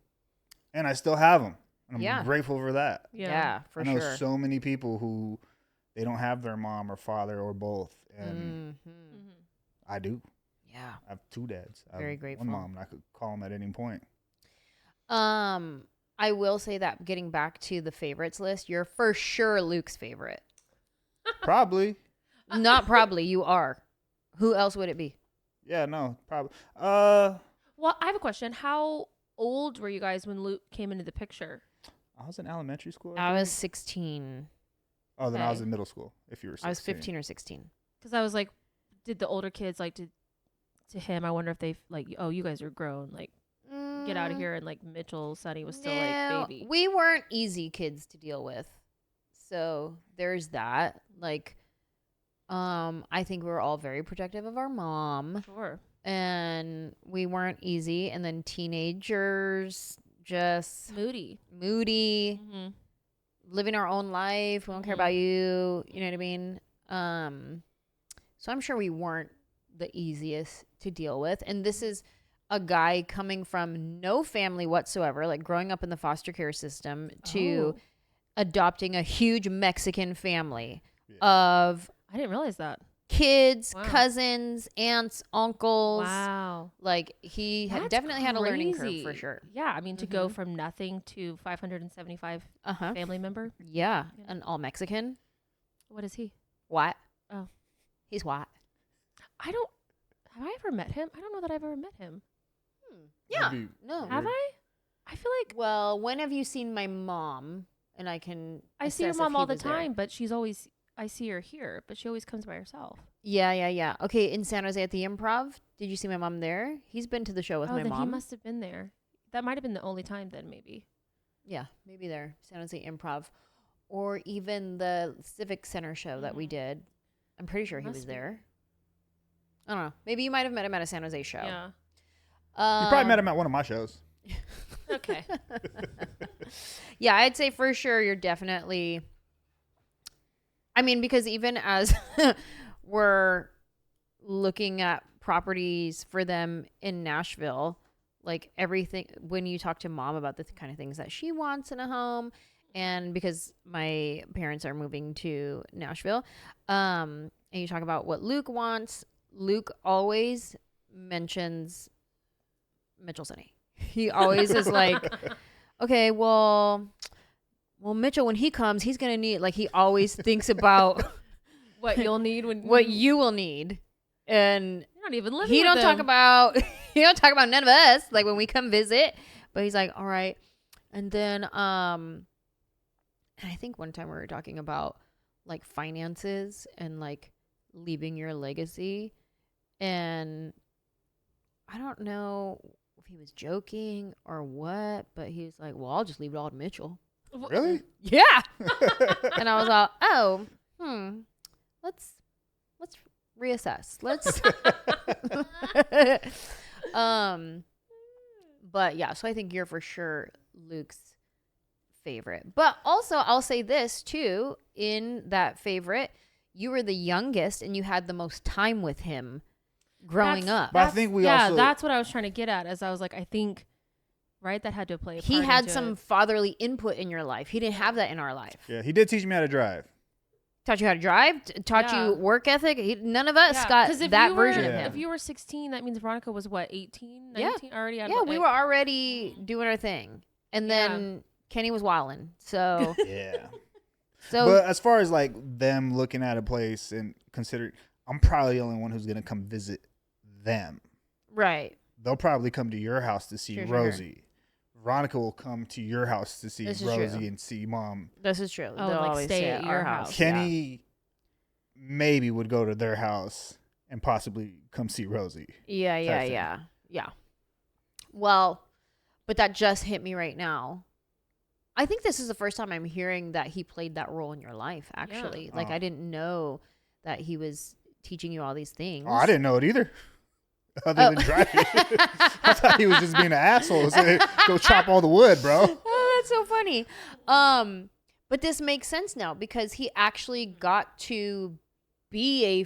[SPEAKER 3] And I still have them. And
[SPEAKER 1] Yeah.
[SPEAKER 3] I'm grateful for that.
[SPEAKER 1] Yeah, for
[SPEAKER 3] I know
[SPEAKER 1] sure.
[SPEAKER 3] so many people who they don't have their mom or father or both. And I do.
[SPEAKER 1] Yeah.
[SPEAKER 3] I have 2 dads. I
[SPEAKER 1] Very
[SPEAKER 3] have
[SPEAKER 1] grateful.
[SPEAKER 3] one mom, and I could call them at any point.
[SPEAKER 1] I will say that getting back to the favorites list, you're for sure Luke's favorite.
[SPEAKER 3] Probably.
[SPEAKER 1] Not probably, you are. Who else would it be?
[SPEAKER 3] Yeah, no, probably.
[SPEAKER 2] Well, I have a question. How old were you guys when Luke came into the picture?
[SPEAKER 3] I was in elementary school.
[SPEAKER 1] I was
[SPEAKER 3] think.
[SPEAKER 1] 16.
[SPEAKER 3] Oh, then I was
[SPEAKER 2] Okay.
[SPEAKER 3] in middle school. If you were 16.
[SPEAKER 1] I was 15 or 16.
[SPEAKER 2] Because I was like, did the older kids like to him? I wonder if they like, oh, you guys are grown. Like, get out of here. And like Mitchell, Sonny was still like baby.
[SPEAKER 1] We weren't easy kids to deal with. So there's that. Like, I think we were all very protective of our mom.
[SPEAKER 2] Sure.
[SPEAKER 1] And we weren't easy. And then teenagers, just
[SPEAKER 2] moody,
[SPEAKER 1] living our own life. We don't care about you. You know what I mean? So I'm sure we weren't the easiest to deal with. And this is a guy coming from no family whatsoever, like growing up in the foster care system, to adopting a huge Mexican family of
[SPEAKER 2] I didn't realize that.
[SPEAKER 1] kids, cousins, aunts, uncles.
[SPEAKER 2] Wow.
[SPEAKER 1] Like he
[SPEAKER 2] That's
[SPEAKER 1] definitely had a learning curve
[SPEAKER 2] crazy.
[SPEAKER 1] for sure.
[SPEAKER 2] Yeah, I mean to go from nothing to 575 family member.
[SPEAKER 1] Yeah, an all Mexican.
[SPEAKER 2] What is he?
[SPEAKER 1] White.
[SPEAKER 2] Oh.
[SPEAKER 1] He's white.
[SPEAKER 2] Have I ever met him? I don't know that I've ever met him.
[SPEAKER 1] Yeah. No.
[SPEAKER 2] Have I? I feel like
[SPEAKER 1] Well, when have you seen my mom? And I can
[SPEAKER 2] I see your
[SPEAKER 1] assess if
[SPEAKER 2] mom
[SPEAKER 1] he
[SPEAKER 2] all the
[SPEAKER 1] was there.
[SPEAKER 2] time, but I see her here, but she always comes by herself.
[SPEAKER 1] Yeah. Okay, in San Jose at the Improv, did you see my mom there? He's been to the show with my
[SPEAKER 2] then
[SPEAKER 1] mom.
[SPEAKER 2] he must have been there. That might have been the only time then, maybe.
[SPEAKER 1] Yeah, maybe there. San Jose Improv. Or even the Civic Center show that we did. I'm pretty sure he was there. I don't know. Maybe you might have met him at a San Jose show.
[SPEAKER 2] Yeah.
[SPEAKER 3] You probably met him at one of my shows.
[SPEAKER 2] Okay.
[SPEAKER 1] Yeah, I'd say for sure you're definitely... I mean, because even as we're looking at properties for them in Nashville, like everything, when you talk to mom about the kind of things that she wants in a home, and because my parents are moving to Nashville, and you talk about what Luke wants, Luke always mentions Mitchell Sonny. He always is like, okay, well, Mitchell, when he comes, he's going to need, like, he always thinks about
[SPEAKER 2] what you'll need
[SPEAKER 1] what you will need. And
[SPEAKER 2] you're not even living
[SPEAKER 1] he
[SPEAKER 2] with
[SPEAKER 1] don't
[SPEAKER 2] them.
[SPEAKER 1] talk about, he don't talk about none of us, like, when we come visit. But he's like, all right. And then, and I think one time we were talking about, like, finances and, like, leaving your legacy. And I don't know if he was joking or what, but he's like, well, I'll just leave it all to Mitchell.
[SPEAKER 3] Really?
[SPEAKER 1] Yeah. And I was like, oh, let's reassess. Let's but yeah, so I think you're for sure Luke's favorite. But also I'll say this too, in that favorite, you were the youngest and you had the most time with him growing up.
[SPEAKER 3] But I think we also...
[SPEAKER 2] that's what I was trying to get at, as I was like, I think, right, that had to play a part.
[SPEAKER 1] He had
[SPEAKER 2] into
[SPEAKER 1] some
[SPEAKER 2] it.
[SPEAKER 1] fatherly input in your life. He didn't have that in our life.
[SPEAKER 3] Yeah, he did teach me how to drive.
[SPEAKER 1] Taught you how to drive, taught you work ethic. None of us got
[SPEAKER 2] 'Cause if
[SPEAKER 1] that
[SPEAKER 2] you were-
[SPEAKER 1] version of him.
[SPEAKER 2] If you were 16, that means Veronica was what, 18, 19? Already had
[SPEAKER 1] Yeah, we were already doing our thing. And then Kenny was wilding. So
[SPEAKER 3] Yeah.
[SPEAKER 1] so
[SPEAKER 3] But as far as like them looking at a place and considering, I'm probably the only one who's going to come visit them.
[SPEAKER 1] right.
[SPEAKER 3] They'll probably come to your house to see
[SPEAKER 1] Sure.
[SPEAKER 3] Rosie. Veronica will come to your house to see
[SPEAKER 1] This is
[SPEAKER 3] Rosie
[SPEAKER 1] true.
[SPEAKER 3] and see mom.
[SPEAKER 1] This is true.
[SPEAKER 2] Oh,
[SPEAKER 1] They'll
[SPEAKER 2] like
[SPEAKER 1] always
[SPEAKER 2] stay at
[SPEAKER 1] our
[SPEAKER 2] your house.
[SPEAKER 3] Kenny maybe would go to their house and possibly come see Rosie.
[SPEAKER 1] Yeah. Well, but that just hit me right now. I think this is the first time I'm hearing that he played that role in your life, actually.
[SPEAKER 2] Yeah.
[SPEAKER 1] Like, I didn't know that he was teaching you all these things.
[SPEAKER 3] Oh, I didn't know it either. Other than driving. I thought he was just being an asshole. Saying, go chop all the wood, bro.
[SPEAKER 1] Oh, that's so funny. But this makes sense now because he actually got to be a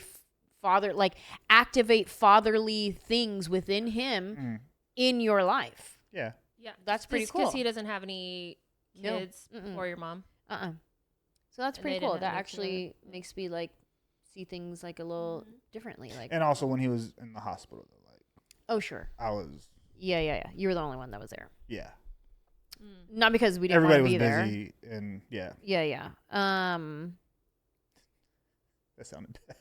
[SPEAKER 1] father, like activate fatherly things within him in your life.
[SPEAKER 3] Yeah.
[SPEAKER 2] Yeah.
[SPEAKER 1] That's pretty cool.
[SPEAKER 2] Because he doesn't have any kids or your mom.
[SPEAKER 1] So that's pretty cool. That actually makes me like see things like a little differently. Like,
[SPEAKER 3] and also when he was in the hospital, like,
[SPEAKER 1] oh sure,
[SPEAKER 3] I was.
[SPEAKER 1] Yeah. You were the only one that was there.
[SPEAKER 3] Yeah.
[SPEAKER 1] Not because we didn't want to be there.
[SPEAKER 3] Everybody was busy, and yeah.
[SPEAKER 1] Yeah.
[SPEAKER 3] That sounded bad.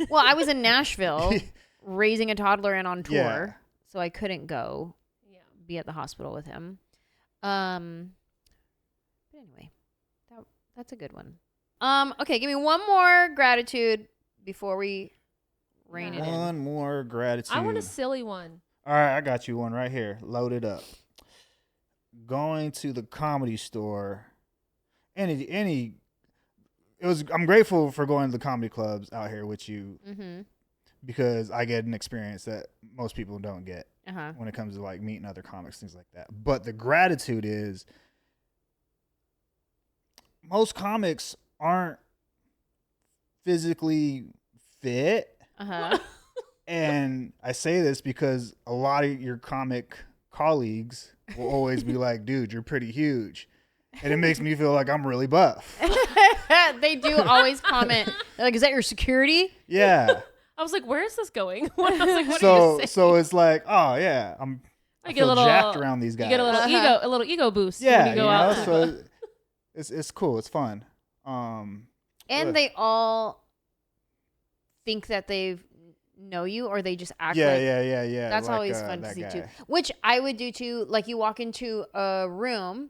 [SPEAKER 1] Well, I was in Nashville raising a toddler and on tour,
[SPEAKER 3] Yeah.
[SPEAKER 1] so I couldn't go. Be at the hospital with him. But anyway, that's a good one. Okay, give me one more gratitude before we rein it in.
[SPEAKER 3] One more gratitude.
[SPEAKER 2] I want a silly one.
[SPEAKER 3] All right, I got you one right here. Load it up. Going to the Comedy Store. I'm grateful for going to the comedy clubs out here with you because I get an experience that most people don't get when it comes to like meeting other comics, things like that. But the gratitude is most comics aren't physically fit. And I say this because a lot of your comic colleagues will always be like, dude, you're pretty huge. And it makes me feel like I'm really buff.
[SPEAKER 1] They do always comment. They're like, is that your security?
[SPEAKER 3] Yeah.
[SPEAKER 2] I was like, where is this going? I was like, what are you saying?
[SPEAKER 3] So it's like, oh yeah, I feel jacked around these guys.
[SPEAKER 2] You get a little ego boost
[SPEAKER 3] yeah,
[SPEAKER 2] when you go out.
[SPEAKER 3] So it's cool. It's fun.
[SPEAKER 1] And they all think that they know you, or they just act like.
[SPEAKER 3] Yeah.
[SPEAKER 1] That's
[SPEAKER 3] like,
[SPEAKER 1] always fun to see
[SPEAKER 3] guy.
[SPEAKER 1] too. Which I would do too. Like you walk into a room,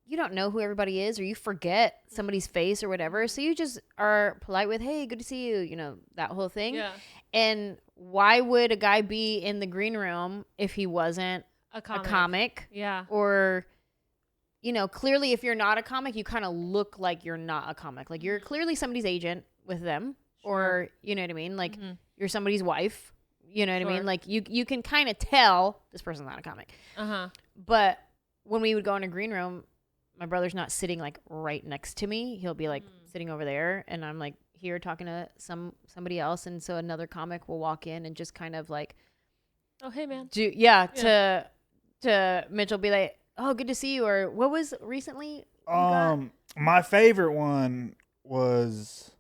[SPEAKER 1] you don't know who everybody is, or you forget somebody's face or whatever. So you just are polite with, hey, good to see you, you know, that whole thing.
[SPEAKER 2] Yeah.
[SPEAKER 1] And why would a guy be in the green room if he wasn't a comic?
[SPEAKER 2] Yeah.
[SPEAKER 1] Or, you know, clearly if you're not a comic, you kind of look like you're not a comic. Like you're clearly somebody's agent with them. Sure. Or, you know what I mean? Like you're somebody's wife. You know what I mean? Like you can kind of tell this person's not a comic. But when we would go in a green room, my brother's not sitting like right next to me. He'll be like sitting over there, and I'm like here talking to somebody else, and so another comic will walk in and just kind of like,
[SPEAKER 2] oh hey man,
[SPEAKER 1] to Mitch will be like, oh good to see you, or what was recently?
[SPEAKER 3] My favorite one was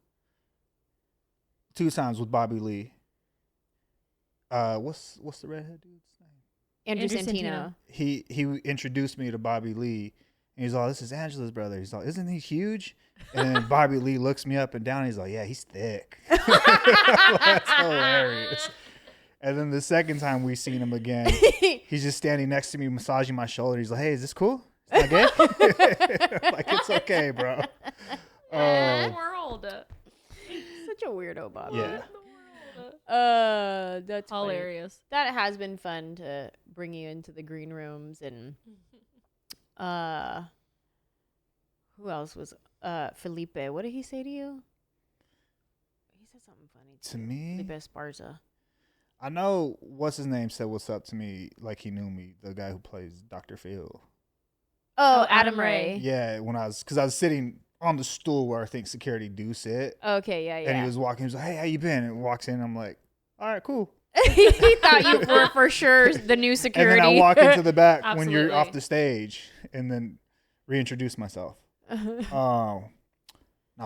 [SPEAKER 3] 2 times with Bobby Lee. What's the redhead dude's name?
[SPEAKER 1] Andrew Santino.
[SPEAKER 3] He introduced me to Bobby Lee. And he's like, this is Anjelah's brother. He's like, isn't he huge? And then Bobby Lee looks me up and down. And he's like, yeah, he's thick. That's hilarious. And then the second time we seen him again, he's just standing next to me, massaging my shoulder. He's like, hey, is this cool? Is that good? Like, it's okay, bro.
[SPEAKER 2] World.
[SPEAKER 1] Such a weirdo, Bobby.
[SPEAKER 3] Yeah.
[SPEAKER 1] That's
[SPEAKER 2] hilarious.
[SPEAKER 1] Funny. That has been fun to bring you into the green rooms. And who else was Felipe? What did he say to you? He said something funny
[SPEAKER 3] to me.
[SPEAKER 1] Felipe Esparza.
[SPEAKER 3] I know what's his name said what's up to me like he knew me. The guy who plays Dr. Phil.
[SPEAKER 1] Oh, Adam Ray.
[SPEAKER 3] Yeah, because I was sitting on the stool where I think security do sit.
[SPEAKER 1] Okay, yeah.
[SPEAKER 3] And he was walking. He was like, hey, how you been? And walks in. I'm like, all right, cool.
[SPEAKER 1] He thought you were for sure the new security.
[SPEAKER 3] And then I walk into the back when you're
[SPEAKER 2] Absolutely.
[SPEAKER 3] off the stage and then reintroduce myself. Now,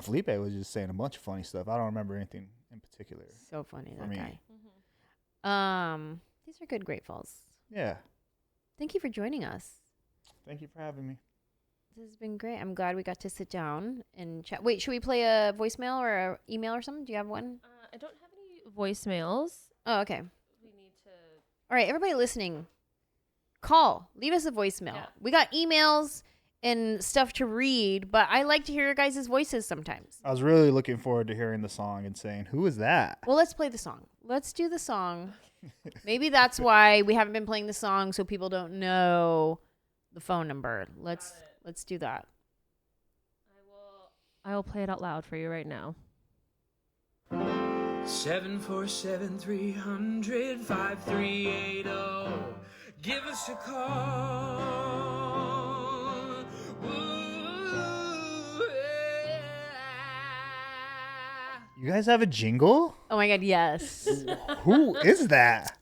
[SPEAKER 3] Felipe was just saying a bunch of funny stuff. I don't remember anything in particular.
[SPEAKER 1] So funny, that
[SPEAKER 3] me.
[SPEAKER 1] guy. These are good Gratefuls.
[SPEAKER 3] Yeah.
[SPEAKER 1] Thank you for joining us.
[SPEAKER 3] Thank you for having me.
[SPEAKER 1] This has been great. I'm glad we got to sit down and chat. Wait, should we play a voicemail or an email or something? Do you have one?
[SPEAKER 2] I don't have any voicemails.
[SPEAKER 1] Oh, okay.
[SPEAKER 2] We need to.
[SPEAKER 1] All right, everybody listening, call. Leave us a voicemail.
[SPEAKER 2] Yeah.
[SPEAKER 1] We got emails and stuff to read, but I like to hear your guys' voices sometimes.
[SPEAKER 3] I was really looking forward to hearing the song and saying, who is that?
[SPEAKER 1] Well, let's play the song. Let's do the song. Maybe that's why we haven't been playing the song, so people don't know the phone number. Let's do that.
[SPEAKER 2] I will play it out loud for you right now.
[SPEAKER 4] 747-300-5380. Give us a call. Ooh, yeah.
[SPEAKER 3] You guys have a jingle?
[SPEAKER 1] Oh my God, yes.
[SPEAKER 3] Who is that?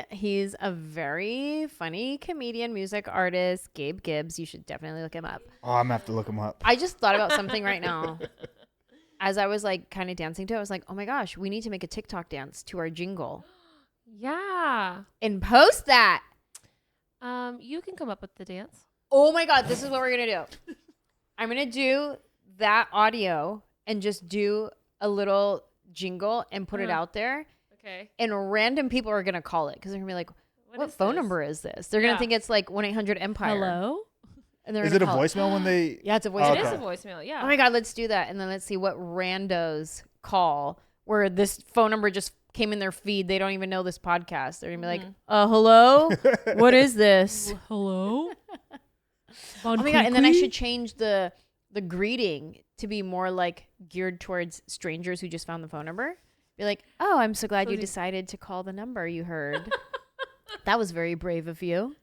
[SPEAKER 1] He's a very funny comedian, music artist, Gabe Gibbs. You should definitely look him up.
[SPEAKER 3] Oh, I'm gonna have to look him up.
[SPEAKER 1] I just thought about something right now. As I was like kind of dancing to it, I was like, oh my gosh, we need to make a TikTok dance to our jingle.
[SPEAKER 2] Yeah.
[SPEAKER 1] And post that.
[SPEAKER 2] You can come up with the dance.
[SPEAKER 1] Oh my God, this is what we're going to do. I'm going to do that audio and just do a little jingle and put it out there.
[SPEAKER 2] Okay.
[SPEAKER 1] And random people are going to call it because they're going to be like, what phone number is this? They're going to think it's like 1-800-EMPIRE.
[SPEAKER 2] Hello?
[SPEAKER 1] And
[SPEAKER 3] Is it a voicemail when they...
[SPEAKER 1] Yeah, it's a voicemail.
[SPEAKER 2] It is a voicemail, yeah.
[SPEAKER 1] Oh my God, let's do that. And then let's see what randos call where this phone number just came in their feed. They don't even know this podcast. They're going to be like, hello? What is this?
[SPEAKER 2] Hello?
[SPEAKER 1] Oh my God. And then I should change the greeting to be more like geared towards strangers who just found the phone number. Be like, oh, I'm so glad you decided to call the number you heard. That was very brave of you.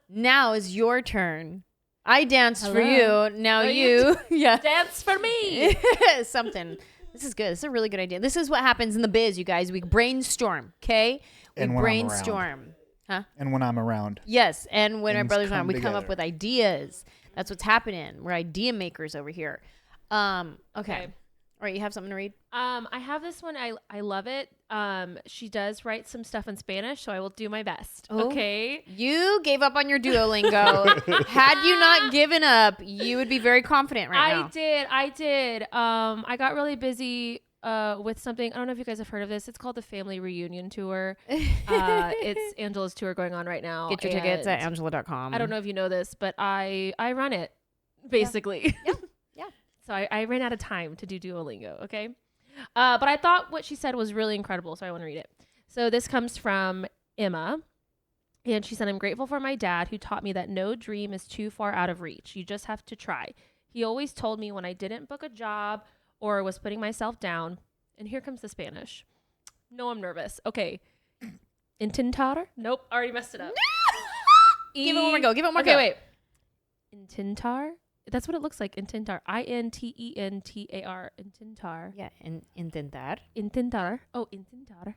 [SPEAKER 1] Now is your turn. I danced for you. Now you yeah.
[SPEAKER 2] Dance for me.
[SPEAKER 1] Something. This is good. This is a really good idea. This is what happens in the biz, you guys. We brainstorm, okay? We brainstorm. Huh?
[SPEAKER 3] And when I'm around.
[SPEAKER 1] Yes, and when our
[SPEAKER 3] Things
[SPEAKER 1] brothers are
[SPEAKER 3] come
[SPEAKER 1] around, we come up
[SPEAKER 3] together.
[SPEAKER 1] with ideas. That's what's happening. We're idea makers over here. Okay. All right, you have something to read?
[SPEAKER 2] I have this one. I love it. She does write some stuff in Spanish, so I will do my best.
[SPEAKER 1] Oh.
[SPEAKER 2] Okay.
[SPEAKER 1] You gave up on your Duolingo. Had you not given up, you would be very confident right now.
[SPEAKER 2] I did. I got really busy with something. I don't know if you guys have heard of this. It's called the Family Reunion Tour. It's Anjelah's tour going on right now.
[SPEAKER 1] Get your tickets at Anjelah.com.
[SPEAKER 2] I don't know if you know this, but I run it, basically.
[SPEAKER 1] Yeah.
[SPEAKER 2] So I ran out of time to do Duolingo, okay? But I thought what she said was really incredible, so I want to read it. So this comes from Emma, and she said, I'm grateful for my dad who taught me that no dream is too far out of reach. You just have to try. He always told me when I didn't book a job or was putting myself down, and here comes the Spanish. No, I'm nervous. Okay. Intentar? Nope, already messed it up.
[SPEAKER 1] Give it one more go.
[SPEAKER 2] Okay, wait. Intentar? That's what it looks like. Intentar. Intentar. Intentar.
[SPEAKER 1] Yeah, intentar.
[SPEAKER 2] Intentar. Oh, intentar.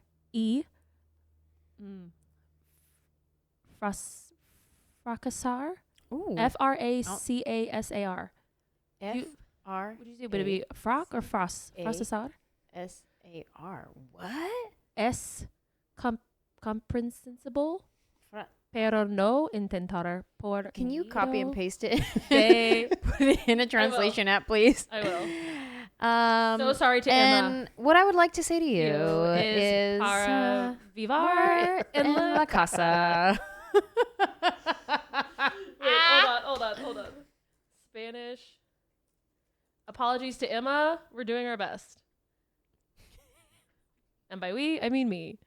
[SPEAKER 2] Fracasar.
[SPEAKER 1] Ooh.
[SPEAKER 2] Fracasar.
[SPEAKER 1] F-R.
[SPEAKER 2] What do you say? Would it be frac or fracasar?
[SPEAKER 1] S-A-R. What?
[SPEAKER 2] Es comprensible. Pero no intentar por
[SPEAKER 1] Can you copy and paste it?
[SPEAKER 2] de-
[SPEAKER 1] Put it in a translation app, please.
[SPEAKER 2] I will. So sorry to
[SPEAKER 1] and
[SPEAKER 2] Emma.
[SPEAKER 1] what I would like to say to you is
[SPEAKER 2] para vivar
[SPEAKER 1] en la casa.
[SPEAKER 2] Wait, hold on. Spanish. Apologies to Emma. We're doing our best. And by we, I mean me.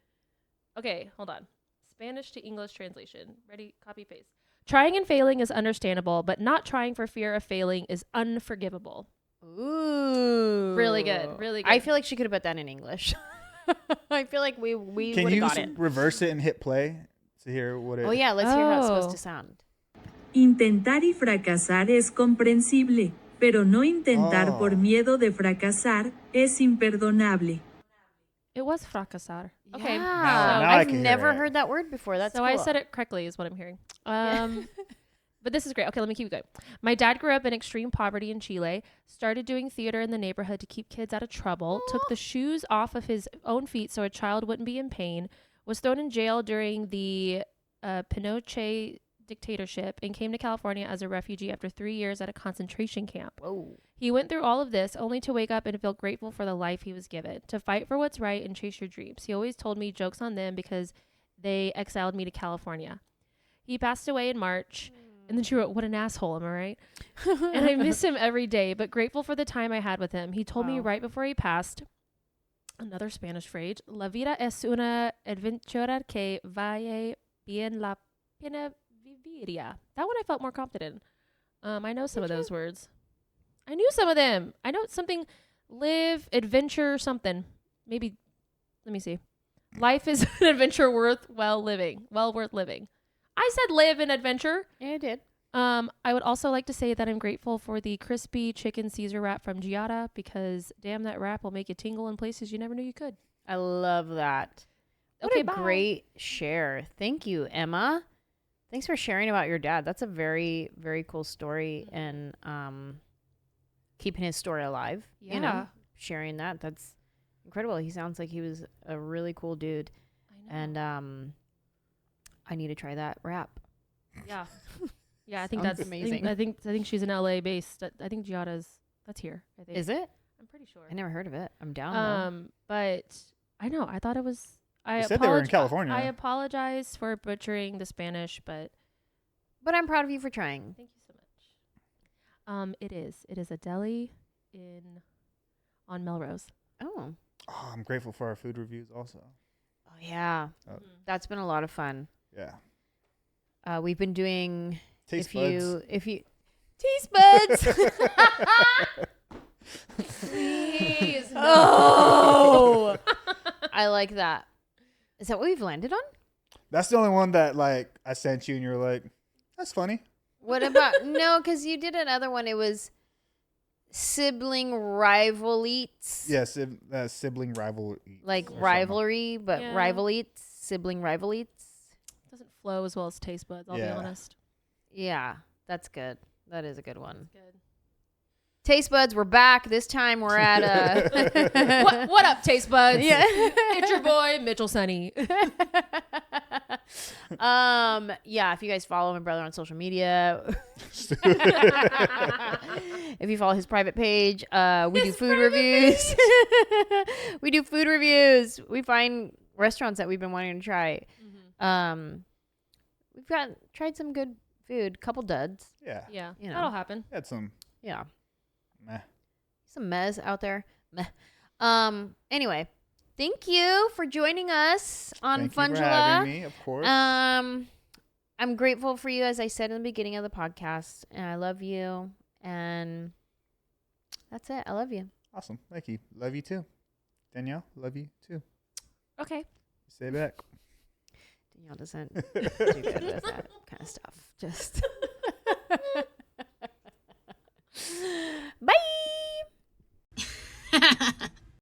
[SPEAKER 2] Okay, hold on. Spanish to English translation. Ready? Copy, paste. Trying and failing is understandable, but not trying for fear of failing is unforgivable.
[SPEAKER 1] Ooh.
[SPEAKER 2] Really good. Really good.
[SPEAKER 1] I feel like she could have put that in English. I feel like we would
[SPEAKER 3] Can
[SPEAKER 1] have
[SPEAKER 3] you
[SPEAKER 1] got it.
[SPEAKER 3] reverse it and hit play to hear what it...
[SPEAKER 1] Oh, yeah. Let's hear how it's supposed to sound.
[SPEAKER 5] Intentar y fracasar es comprensible, pero no intentar por miedo de fracasar es imperdonable.
[SPEAKER 2] It was fracasar. Okay.
[SPEAKER 1] Yeah.
[SPEAKER 3] Now I
[SPEAKER 1] I've
[SPEAKER 3] can hear
[SPEAKER 1] never
[SPEAKER 3] it.
[SPEAKER 1] heard that word before. That's
[SPEAKER 2] So
[SPEAKER 1] cool.
[SPEAKER 2] I said it correctly is what I'm hearing. But this is great. Okay, let me keep going. My dad grew up in extreme poverty in Chile, started doing theater in the neighborhood to keep kids out of trouble, took the shoes off of his own feet so a child wouldn't be in pain, was thrown in jail during the Pinochet dictatorship, and came to California as a refugee after 3 years at a concentration camp.
[SPEAKER 1] Whoa.
[SPEAKER 2] He went through all of this only to wake up and feel grateful for the life he was given, to fight for what's right and chase your dreams. He always told me jokes on them because they exiled me to California. He passed away in March. And then she wrote, what an asshole, am I right? And I miss him every day, but grateful for the time I had with him. He told me right before he passed, another Spanish phrase, La vida es una aventura que vale bien la pena viviría. That one I felt more confident. I know some of those words. I knew some of them. I know something, live, adventure, something. Maybe, let me see. Life is an adventure worth living. I said live and adventure.
[SPEAKER 1] Yeah, I did.
[SPEAKER 2] I would also like to say that I'm grateful for the crispy chicken Caesar wrap from Giada because damn, that wrap will make you tingle in places you never knew you could.
[SPEAKER 1] I love that. What a great share. Thank you, Emma. Thanks for sharing about your dad. That's a very, very cool story, and keeping his story alive.
[SPEAKER 2] Yeah.
[SPEAKER 1] You know, sharing that. That's incredible. He sounds like he was a really cool dude.
[SPEAKER 2] I know.
[SPEAKER 1] And I need to try that rap.
[SPEAKER 2] Yeah. Yeah, I think
[SPEAKER 1] Sounds
[SPEAKER 2] that's
[SPEAKER 1] amazing.
[SPEAKER 2] I think she's an LA based. I think that's here. I think.
[SPEAKER 1] Is it?
[SPEAKER 2] I'm pretty sure.
[SPEAKER 1] I never heard of it. I'm down though.
[SPEAKER 2] But I know. I thought it was.
[SPEAKER 3] They said they were in California.
[SPEAKER 2] I apologize for butchering the Spanish, but
[SPEAKER 1] I'm proud of you for trying.
[SPEAKER 2] thank you so much. It is a deli on Melrose.
[SPEAKER 1] Oh.
[SPEAKER 3] Oh, I'm grateful for our food reviews also.
[SPEAKER 1] Oh yeah. That's been a lot of fun.
[SPEAKER 3] Yeah.
[SPEAKER 1] We've been doing
[SPEAKER 3] Taste
[SPEAKER 1] if you taste buds.
[SPEAKER 2] Please.
[SPEAKER 1] Oh. I like that. Is that what we've landed on?
[SPEAKER 3] That's the only one that like I sent you and you were like, that's funny.
[SPEAKER 1] What about no? Because you did another one. It was sibling rivalites.
[SPEAKER 3] Yes, sibling rivalry.
[SPEAKER 1] Like
[SPEAKER 3] or something.
[SPEAKER 1] rivalry, but
[SPEAKER 2] Yeah.
[SPEAKER 1] rivalites, sibling rivalites.
[SPEAKER 2] Doesn't flow as well as taste buds. I'll be
[SPEAKER 3] Yeah.
[SPEAKER 2] honest.
[SPEAKER 1] Yeah, that's good. That is a good one.
[SPEAKER 2] Good.
[SPEAKER 1] Taste buds, we're back. This time we're at
[SPEAKER 2] What up, taste buds?
[SPEAKER 1] Yeah.
[SPEAKER 2] It's your boy Mitchell Sonny.
[SPEAKER 1] Yeah, if you guys follow my brother on social media, if you follow his private page, we do food reviews. We do food reviews. We find restaurants that we've been wanting to try. We've tried some good food, couple duds.
[SPEAKER 3] Yeah.
[SPEAKER 2] Yeah,
[SPEAKER 1] You know.
[SPEAKER 2] that'll happen.
[SPEAKER 3] Had some
[SPEAKER 1] Yeah.
[SPEAKER 3] meh.
[SPEAKER 1] Some mez out there. Meh. Anyway, thank you for joining us on
[SPEAKER 3] Thank you for having
[SPEAKER 1] Funjelah.
[SPEAKER 3] me, of course.
[SPEAKER 1] I'm grateful for you, as I said in the beginning of the podcast, and I love you. And that's it. I love you.
[SPEAKER 3] Awesome. Thank you. Love you too. Danielle, love you too.
[SPEAKER 2] Okay.
[SPEAKER 3] Say it back.
[SPEAKER 1] Danielle doesn't do good with that kind of stuff. Just bye.